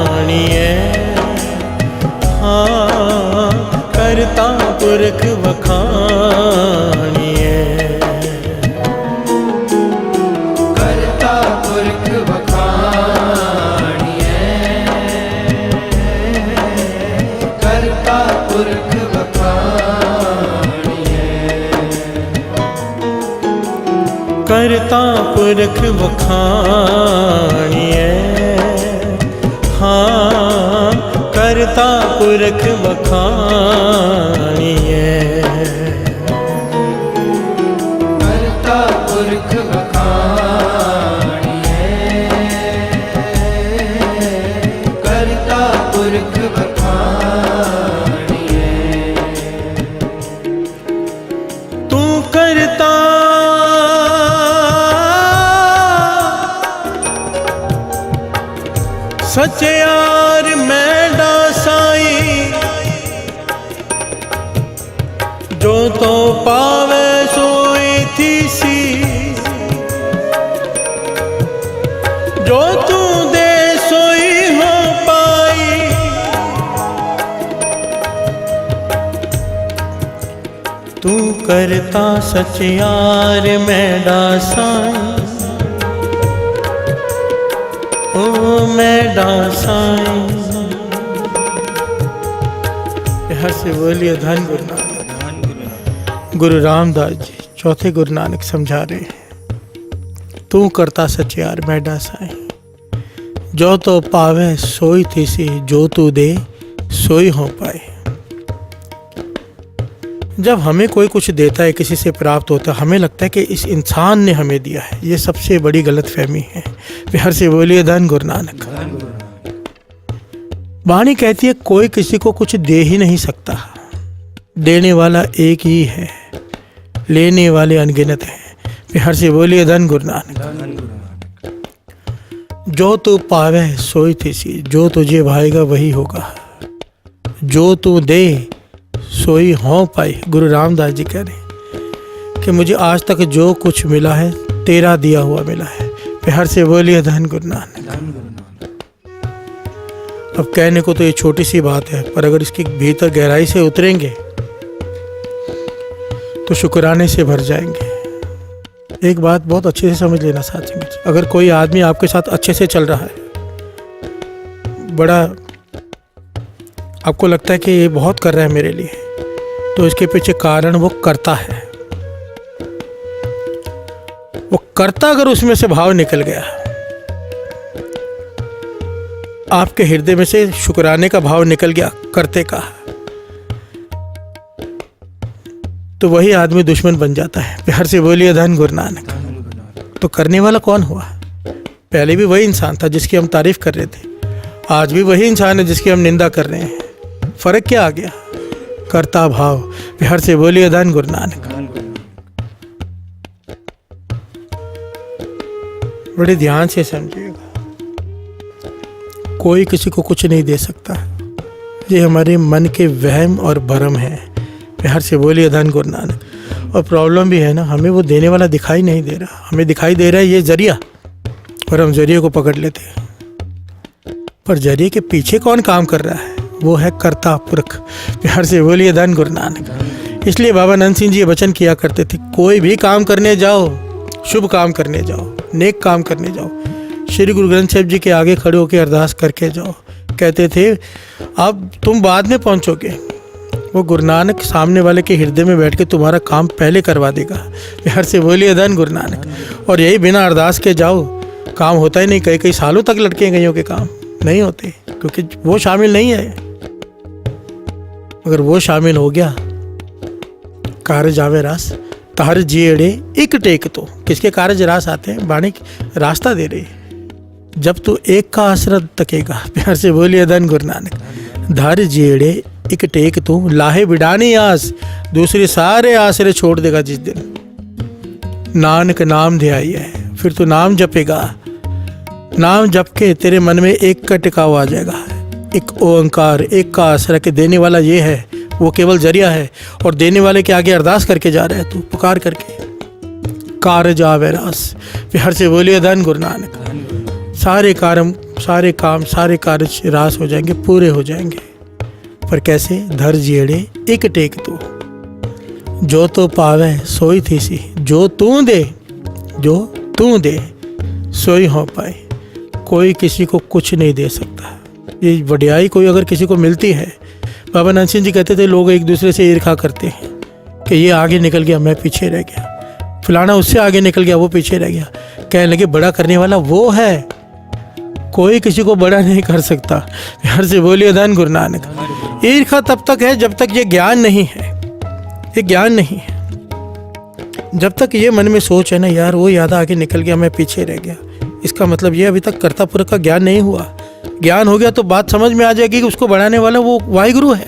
Speaker 1: हाँ करता पुरख वखाणिए,
Speaker 3: करता पुरख वखाणिए, करता पुरख वखाणिए,
Speaker 1: करता पुरख वखाणिए, हाँ करता पुरख वखाणिए,
Speaker 3: करता पुरख वखाणिए, करता पुरख वखाणिए,
Speaker 1: तू करता सच्चे यार मैं डासाई, जो तो पावे सोई थी सी, जो तू दे सोई हो पाई, तू करता सच्चे यार मैं डासाई, ओ मैं डासाई। हर से बोलिए धन गुरु नानक। गुरु रामदास जी चौथे गुरु नानक समझा रहे हैं, तू करता सच यार मैं डासाई, जो तो पावे सोई थी सी, जो तू दे सोई हो पाए। जब हमें कोई कुछ देता है, किसी से प्राप्त होता है, हमें लगता है कि इस इंसान ने हमें दिया है। ये सबसे बड़ी गलतफहमी है। हर से बोलिए धन गुरु नानक। वाणी कहती है कोई किसी को कुछ दे ही नहीं सकता, देने वाला एक ही है, लेने वाले अनगिनत हैं। हर से बोलिए धन गुरु नानक। जो तू पावे सोई थी सी, जो तुझे भाएगा वही होगा, जो तू दे सोई हो पाई। गुरु रामदास जी कह रहे कि मुझे आज तक जो कुछ मिला है तेरा दिया हुआ मिला है। हर से बोलिए धन गुरु नानक। अब कहने को तो ये छोटी सी बात है, पर अगर इसकी भीतर गहराई से उतरेंगे तो शुक्राने से भर जाएंगे। एक बात बहुत अच्छे से समझ लेना साथी में, अगर कोई आदमी आपके साथ अच्छे से चल रहा है, बड़ा आपको लगता है कि ये बहुत कर रहा है मेरे लिए, तो इसके पीछे कारण वो करता है। वो करता अगर उसमें से भाव निकल गया, आपके हृदय में से शुक्राने का भाव निकल गया करते का, तो वही आदमी दुश्मन बन जाता है। प्यार से बोलिए धन गुरु नानक। तो करने वाला कौन हुआ? पहले भी वही इंसान था जिसकी हम तारीफ कर रहे थे, आज भी वही इंसान है जिसकी हम निंदा कर रहे हैं। फर्क क्या आ गया? करता भाव। प्यार से बोलिए धन गुरु नानक। बड़े ध्यान से समझिएगा, कोई किसी को कुछ नहीं दे सकता। ये हमारे मन के वहम और भ्रम है। प्यार से बोलिए धन गुरु नानक। और प्रॉब्लम भी है ना, हमें वो देने वाला दिखाई नहीं दे रहा, हमें दिखाई दे रहा है ये जरिया, और हम जरिए को पकड़ लेते हैं। पर जरिए के पीछे कौन काम कर रहा है? वो है कर्ता पुरख। प्यार से बोलिए धन गुरु नानक। इसलिए बाबा नंद सिंह जी ये वचन किया करते थे, कोई भी काम करने जाओ, शुभ काम करने जाओ, नेक काम करने जाओ, श्री गुरु ग्रंथ साहिब जी के आगे खड़े होकर अरदास करके जाओ। कहते थे अब तुम बाद में पहुंचोगे, वो गुरु नानक सामने वाले के हृदय में बैठ के तुम्हारा काम पहले करवा देगा। प्यार से बोलिए धन गुरु नानक। और यही बिना अरदास के जाओ, काम होता ही नहीं। कई कई सालों तक लटके हैं कईयों के काम, नहीं होते, क्योंकि वो शामिल नहीं है। अगर वो शामिल हो गया, कार्य जावे रास, तार जेड़े एक टेक तो, किसके कारज रास आते हैं, वाणी रास्ता दे रही है। जब तू एक का आसरा तकेगा, प्यार से बोलिए धन गुरु नानक। धर जेड़े एक टेक तू, लाहे बिडानी आस, दूसरे सारे आसरे छोड़ देगा जिस दिन। नानक नाम ध्याई है, फिर तू नाम जपेगा। नाम जप के तेरे मन में एक का टिकाव आ जाएगा, एक ओंकार, एक का आसरा के देने वाला ये है, वो केवल जरिया है, और देने वाले के आगे अरदास करके जा रहा है तू, पुकार करके। कारज आवे रास, प्यार से बोलिए धन गुरु नानक। सारे काम, सारे कार्य रास हो जाएंगे, पूरे हो जाएंगे। पर कैसे? धर जेड़े एक टेक तू, जो तो पावे सोई थी सी, जो तू दे सोई हो पाए। कोई किसी को कुछ नहीं दे सकता। ये वड्याई कोई अगर किसी को मिलती है, बाबा नानक सिंह जी कहते थे लोग एक दूसरे से ईर्ष्या करते हैं कि ये आगे निकल गया, मैं पीछे रह गया, फलाना उससे आगे निकल गया, वो पीछे रह गया। कहने लगे बड़ा करने वाला वो है, कोई किसी को बड़ा नहीं कर सकता। प्यार से बोलिए धन गुरु नानक। ईर्ष्या तब तक है जब तक ये ज्ञान नहीं है, ये ज्ञान नहीं है। जब तक ये मन में सोच है ना, यार वो ज़्यादा आगे निकल गया, मैं पीछे रह गया, इसका मतलब ये अभी तक कर्ता पुरख का ज्ञान नहीं हुआ। ज्ञान हो गया तो बात समझ में आ जाएगी कि उसको बढ़ाने वाला वो वाहिगुरु है,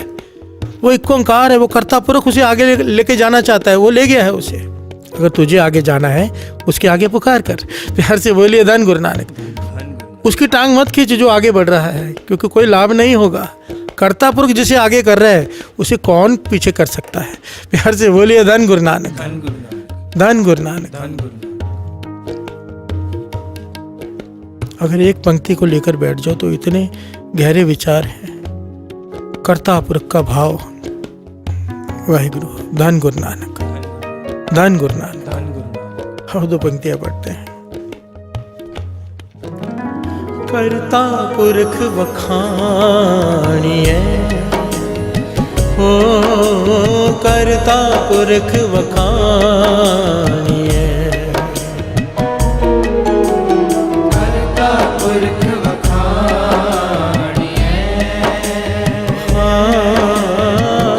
Speaker 1: वो एक ओंकार है, वो कर्ता पुरख उसे आगे लेके जाना चाहता है, वो ले गया है उसे। अगर तुझे आगे जाना है, उसके आगे पुकार कर। प्यार से बोलिए धन गुरु नानक। उसकी टांग मत खींच जो आगे बढ़ रहा है, क्योंकि कोई लाभ नहीं होगा। कर्ता पुरख जिसे आगे कर रहा है, उसे कौन पीछे कर सकता है? प्यार से बोलिए धन गुरु नानक, धन गुरु नानक। अगर एक पंक्ति को लेकर बैठ जाओ तो इतने गहरे विचार हैं। कर्ता पुरख का भाव, वाहिगुरु, धन गुरु नानक, धन गुरु नानक। हम दो पंक्तियां पढ़ते हैं। कर्ता पुरख वखाणिए, हो कर्ता पुरख वखाणिए,
Speaker 3: पुरख वखाणिए,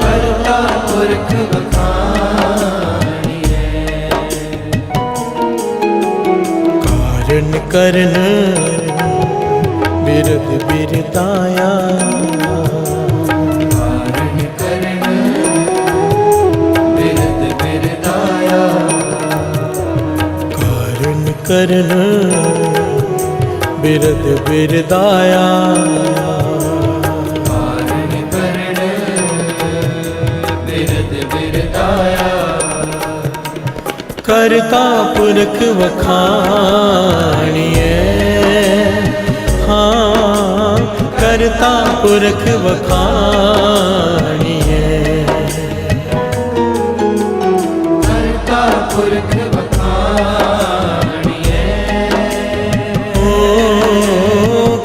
Speaker 3: कर्ता पुरख वखाणिए।
Speaker 1: कारण करन बिरद बिरदाया,
Speaker 3: कारण करन बिरद बिरदाया,
Speaker 1: कारण करन बिरद बिरदाया,
Speaker 3: कारण करन बिरद बिरदाया।
Speaker 1: कर्ता पुरख वखाणिए, हाँ कर्ता पुरख वखाणिए,
Speaker 3: कर्ता पुरख वखाणिए,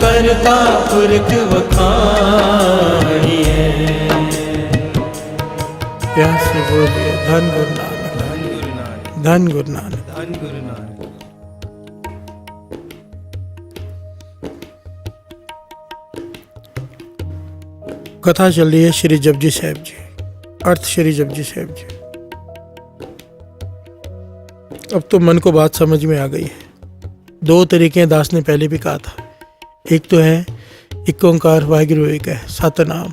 Speaker 1: कर्ता पुरख वखाणिए। प्यार से बोलिए धन गुरु नानक, धन गुरु नानक।
Speaker 3: धन गुरु नानक।
Speaker 1: कथा चल रही है श्री जपजी साहब जी, अर्थ श्री जपजी साहब जी। अब तो मन को बात समझ में आ गई है। दो तरीके हैं, दास ने पहले भी कहा था। एक तो है एक ओंकार वाहिगुरु एक है, सत नाम,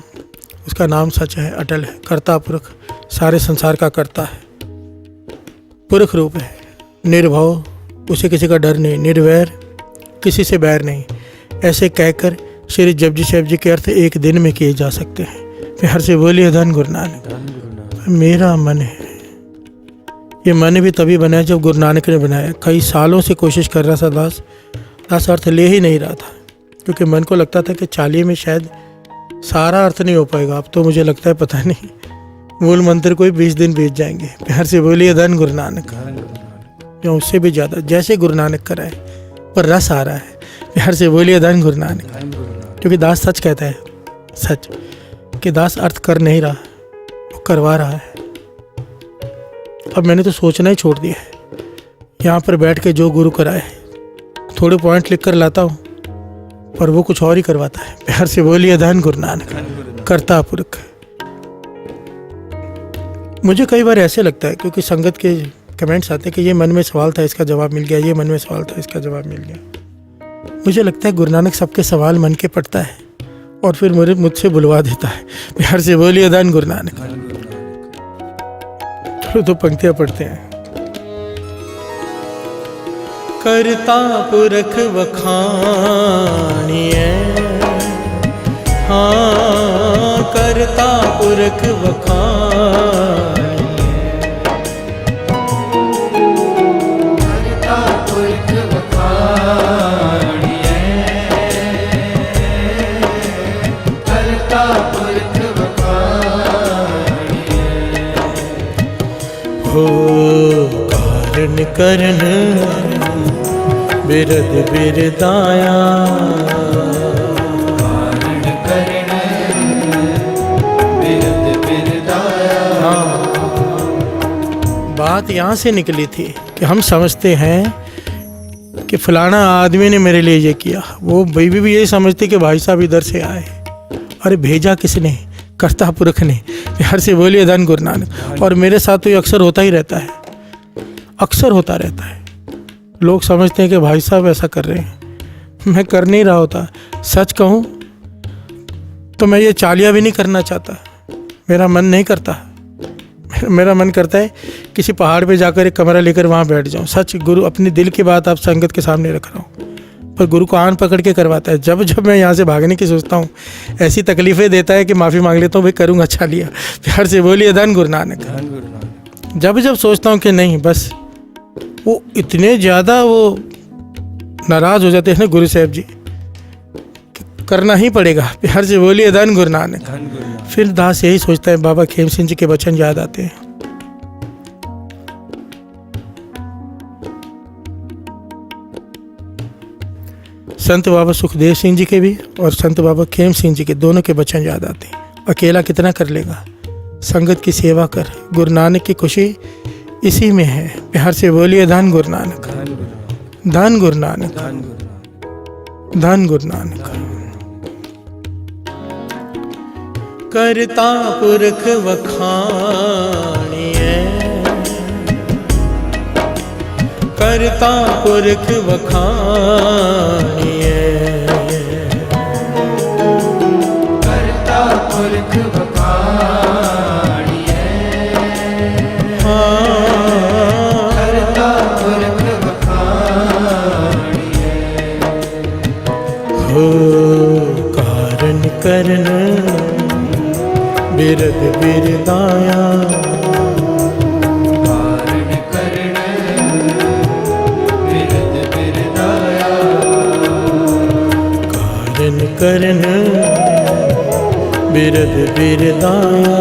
Speaker 1: उसका नाम सच है, अटल है, कर्ता पुरख, सारे संसार का कर्ता है, पुरख रूप है, निर्भव, उसे किसी का डर नहीं, निर्वैर, किसी से बैर नहीं। ऐसे कहकर श्री जपजी साहब जी के अर्थ एक दिन में किए जा सकते हैं। प्यार से बोलिए धन गुरु नानक। मेरा मन है, ये मन भी तभी बनाया जब गुरु नानक ने बनाया। कई सालों से कोशिश कर रहा था दास अर्थ ले ही नहीं रहा था, क्योंकि मन को लगता था कि 40 में शायद सारा अर्थ नहीं हो पाएगा। अब तो मुझे लगता है पता नहीं, मूल मंत्र को ही 20 दिन बीत जाएंगे। प्यार से बोलिए धन गुरु नानक। या उससे भी ज़्यादा, जैसे गुरु नानक कराए, पर रस आ रहा है। प्यार से बोलिए धन गुरु नानक। क्योंकि दास सच कहता है, सच कि दास अर्थ कर नहीं रहा, वो करवा रहा है। अब मैंने तो सोचना ही छोड़ दिया है। यहाँ पर बैठ के जो गुरु कराए, थोड़े पॉइंट लिख कर लाता हूँ, पर वो कुछ और ही करवाता है। प्यार से बोलिए धन गुरु नानक, कर्ता पुरख। मुझे कई बार ऐसे लगता है, क्योंकि संगत के कमेंट्स आते हैं कि ये मन में सवाल था इसका जवाब मिल गया, ये मन में सवाल था इसका जवाब मिल गया। मुझे लगता है गुरु नानक सबके सवाल मन के पढ़ता है और फिर मुझसे बुलवा देता है। प्यार से बोलिए धन गुरु नानक। चलो तो पंक्तियां पढ़ते हैं। करता पुरख वखानिए, हाँ करता पुरख वखानिए,
Speaker 3: करता पुरख वखानिए, करता पुरख वखानिए।
Speaker 1: हो कारण करन बिरद बिरदाया,
Speaker 3: कारण करण बिरद बिरदाया।
Speaker 1: हाँ, बात यहाँ से निकली थी कि हम समझते हैं कि फलाना आदमी ने मेरे लिए ये किया, वो बीवी भी यही समझती कि भाई साहब इधर से आए। अरे भेजा किसने? करता पुरख ने। प्यार से बोलिए धन गुरु नानक। और मेरे साथ तो ये अक्सर होता ही रहता है, अक्सर होता रहता है। लोग समझते हैं कि भाई साहब ऐसा कर रहे हैं, मैं कर नहीं रहा होता। सच कहूँ तो मैं ये चालिया भी नहीं करना चाहता, मेरा मन नहीं करता। मेरा मन करता है किसी पहाड़ पे जाकर एक कमरा लेकर वहाँ बैठ जाऊँ। सच गुरु, अपनी दिल की बात आप संगत के सामने रख रहा हूँ, पर गुरु को आन पकड़ के करवाता है। जब जब मैं यहाँ से भागने की सोचता हूँ, ऐसी तकलीफ़ें देता है कि माफ़ी मांग लेता हूँ, भाई करूँगा चालिया। प्यार से बोलिए धन गुरु नानक। जब जब सोचता हूँ कि नहीं बस, वो इतने ज़्यादा वो नाराज़ हो जाते हैं ना गुरु साहब जी, करना ही पड़ेगा। प्यार से बोलिए धन गुरु नानक। फिर दास यही सोचता है, बाबा खेम सिंह जी के वचन याद आते हैं। संत बाबा सुखदेव सिंह जी के भी और संत बाबा खेम सिंह जी के दोनों के वचन याद आते हैं। अकेला कितना कर लेगा, संगत की सेवा कर, गुरु नानक की खुशी इसी में है। प्यार से बोलिए धन गुरु नानक, धन गुरु नानक, धन गुरु नानक। करता पुरख वखानिए, करता पुरख वखानिए,
Speaker 3: करता पुरख वखानिए,
Speaker 1: हाँ
Speaker 3: करता पुरख वखानिए।
Speaker 1: हो कारण करन बिरद बिरदाया,
Speaker 3: कारण करण बिरद बिरदाया।
Speaker 1: कारण करन बिरद बिरदाया,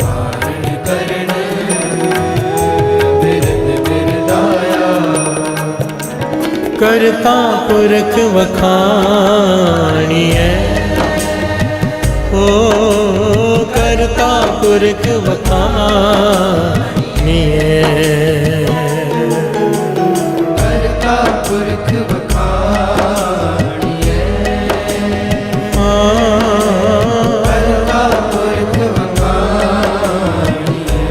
Speaker 3: कारण करण बिरद बिरदाया।
Speaker 1: करता पुरख वखानिए, ओ करता पुरख वखानिए,
Speaker 3: करता पुरख वखानिए,
Speaker 1: हाँ
Speaker 3: करता पुरख वखानिए।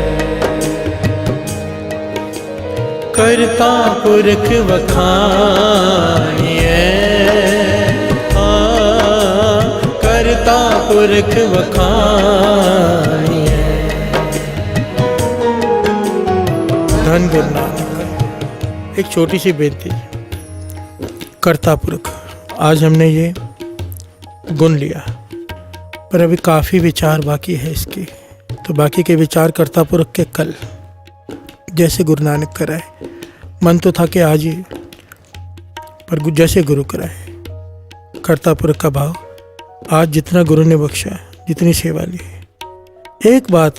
Speaker 1: करता पुरख वखानिए, हाँ करता पुरख वखानिए। धन गुरु नानक। एक छोटी सी बेनती, करता पुरख। आज हमने ये गुण लिया, पर अभी काफ़ी विचार बाकी है इसके, तो बाकी के विचार करता पुरख के कल जैसे गुरु नानक कराए। मन तो था कि आज ही, पर जैसे गुरु कराए। करता पुरख का भाव, आज जितना गुरु ने बख्शा, जितनी सेवा ली। एक बात,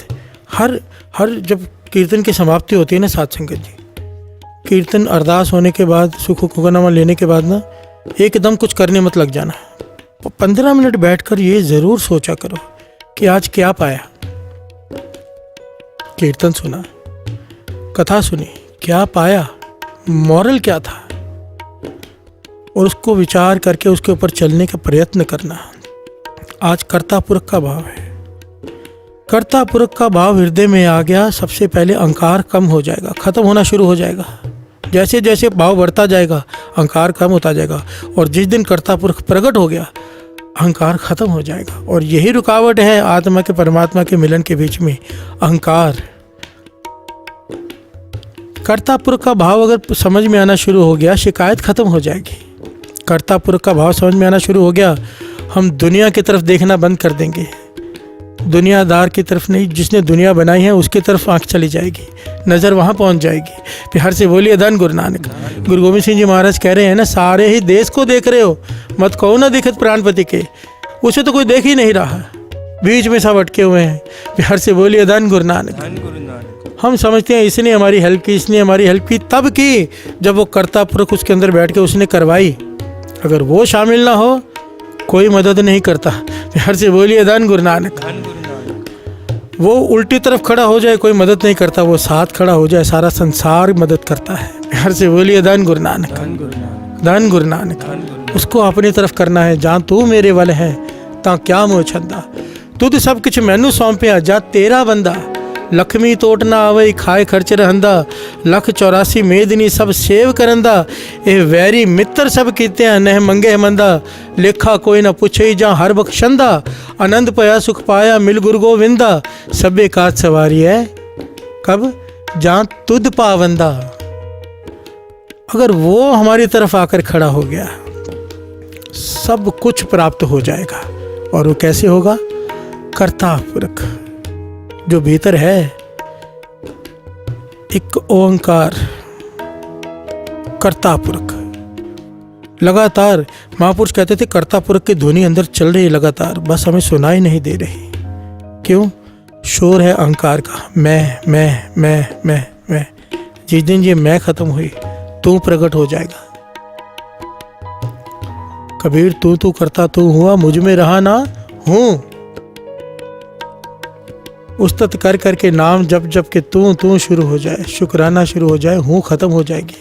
Speaker 1: हर जब कीर्तन की समाप्ति होती है ना साध संगत जी, कीर्तन अरदास होने के बाद, सुख हुक्मनामा लेने के बाद ना एकदम कुछ करने मत लग जाना। 15 मिनट बैठकर ये ज़रूर सोचा करो कि आज क्या पाया। कीर्तन सुना, कथा सुनी, क्या पाया, मॉरल क्या था, और उसको विचार करके उसके ऊपर चलने का प्रयत्न करना। आज करता पुरख का भाव है। कर्ता पुरुष का भाव हृदय में आ गया, सबसे पहले अहंकार कम हो जाएगा, खत्म होना शुरू हो जाएगा। जैसे जैसे भाव बढ़ता जाएगा अहंकार कम होता जाएगा, और जिस दिन कर्ता पुरुष प्रकट हो गया अहंकार खत्म हो जाएगा। और यही रुकावट है आत्मा के परमात्मा के मिलन के बीच में, अहंकार। कर्ता पुरुष का भाव अगर समझ में आना शुरू हो गया, शिकायत खत्म हो जाएगी। कर्ता पुरुष का भाव समझ में आना शुरू हो गया, हम दुनिया की तरफ देखना बंद कर देंगे, दुनियादार की तरफ नहीं, जिसने दुनिया बनाई है उसकी तरफ आंख चली जाएगी, नज़र वहाँ पहुँच जाएगी। बिहार से बोलिए धन गुरु नानक। गुरु गोविंद सिंह जी महाराज कह रहे हैं ना, सारे ही देश को देख रहे हो, मत कहो ना दिखत प्राणपति के, उसे तो कोई देख ही नहीं रहा, बीच में सब अटके हुए हैं। बिहार से बोलिए धन गुरु नानक। हम समझते हैं इसने हमारी हेल्प की, इसने हमारी हेल्प की, तब की जब वो कर्ता पुरुष उसके अंदर बैठ के उसने करवाई। अगर वो शामिल ना हो कोई मदद नहीं करता। बिहार से बोलिए धन गुरु नानक। वो उल्टी तरफ खड़ा हो जाए कोई मदद नहीं करता, वो साथ खड़ा हो जाए सारा संसार मदद करता है। बिहार से बोलिए धन गुरु नानक, धन गुरु नानक। उसको अपनी तरफ करना है, जहाँ तू मेरे वाले है ता क्या मोह छंदा, तुद सब कुछ मैनू सौंपिया जा तेरा बंदा, लक्ष्मी टोट ना आवई खाए खर्च रहंदा, लख 84 मेदनी सब सेव करंदा, ए वैरी मित्र सब कीते नह मंगे मंदा, लेखा कोई न पुछे जा हर बख्शंदा, आनंद पया सुख पाया मिल गुरु गोविंदा, सबे काज सवारी है कब जहाँ तुद पावंदा। अगर वो हमारी तरफ आकर खड़ा हो गया सब कुछ प्राप्त हो जाएगा। और वो कैसे होगा? कर्ता पुरुष जो भीतर है, एक ओंकार कर्ता पुरुष। लगातार महापुरुष कहते थे कर्ता पुरुष की ध्वनि अंदर चल रही है लगातार, बस हमें सुनाई नहीं दे रही। क्यों? शोर है अहंकार का, मैं। जिस दिन ये मैं खत्म हुई तू प्रकट हो जाएगा। कबीर तू करता तू हुआ, मुझ में रहा ना हूं। उस्तत कर करके नाम जप जप के तू शुरू हो जाए, शुक्राना शुरू हो जाए, हूँ खत्म हो जाएगी।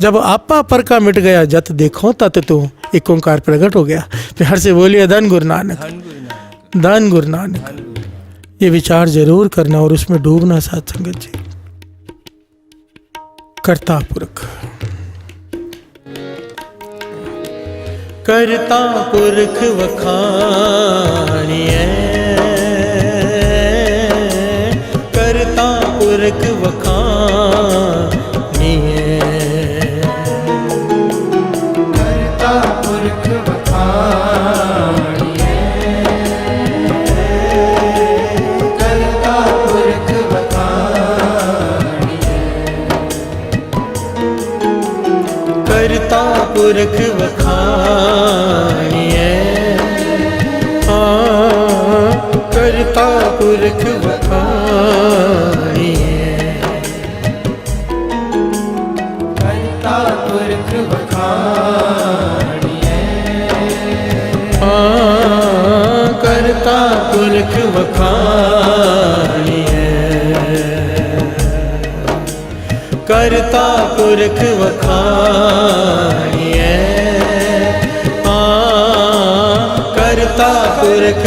Speaker 1: जब आपा पर का मिट गया जत देखो तत तू, एक ओंकार प्रकट हो गया। प्यार से बोलिए धन गुरु नानक, धन गुरु नानक। ये विचार जरूर करना और उसमें डूबना साथ संगत जी। कर्ता पुरख, कर्ता पुरख वखाणिए, कर्ता पुरख वखाणिए,
Speaker 3: कर्ता पुरख वखाणिए, कर्ता पुरख वखाणिए,
Speaker 1: कर्ता पुरख वखाणिए, कर्ता पुरख वखाणिए,
Speaker 3: कर्ता पुरख वखाणिए,
Speaker 1: कर्ता पुरख वखाणिए, कर्ता पुरख वखाणिए, कर्ता पुरख वखाणिए, कर्ता पुरख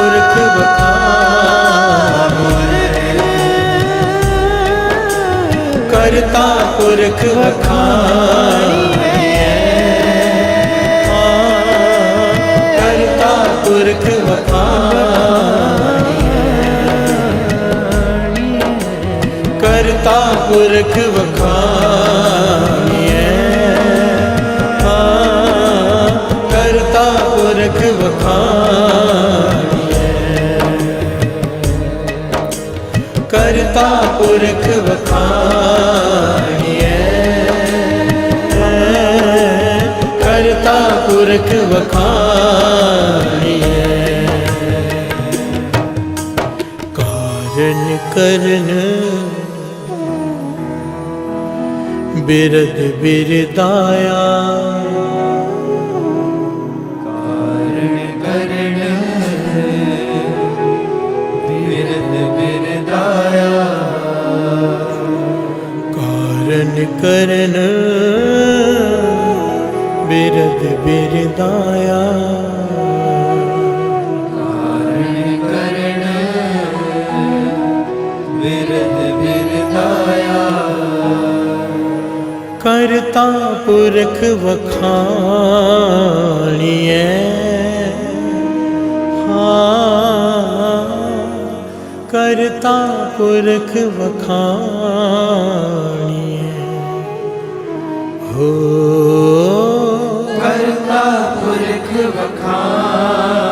Speaker 1: वखाणिए, कर्ता पुरख वखाणिए, कर्ता पुरख वखाणिए, कर्ता पुरख वखाणिए, कर्ता पुरख वखाणिए, कर्ता पुरख वखाणिए, कर्ता पुरख वखाणिए, कर्ता पुरख वखाणिए, कारण करन बिरद बिरदाया,
Speaker 3: कारण करण बिरद बिरदाया,
Speaker 1: ਬਿਰਦ ਬਿਰਦਾਇਆ
Speaker 3: ਕਰਨ ਬਿਰਧ ਬਿਰਦਾਇਆ
Speaker 1: ਕਰਤਾ ਪੁਰਖ ਵਖਾਣੀਐ ਕਰਤਾ ਪੁਰਖ ਵਖਾਣੀਐ ਹੋ
Speaker 3: ਕਰਤਾ ਪੁਰਖ ਵਖਾਣੀਐ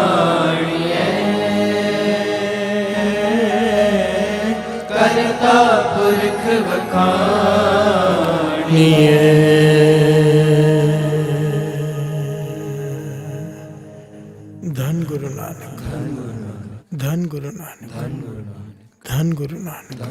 Speaker 3: ਕਰਤਾ ਪੁਰਖ ਵਖਾਣੀਐ
Speaker 1: ਧੰਨ ਗੁਰੂ ਨਾਨਕ ਧੰਨ ਗੁਰੂ ਨਾਨਕ ਧੰਨ ਗੁਰੂ ਨਾਨਕ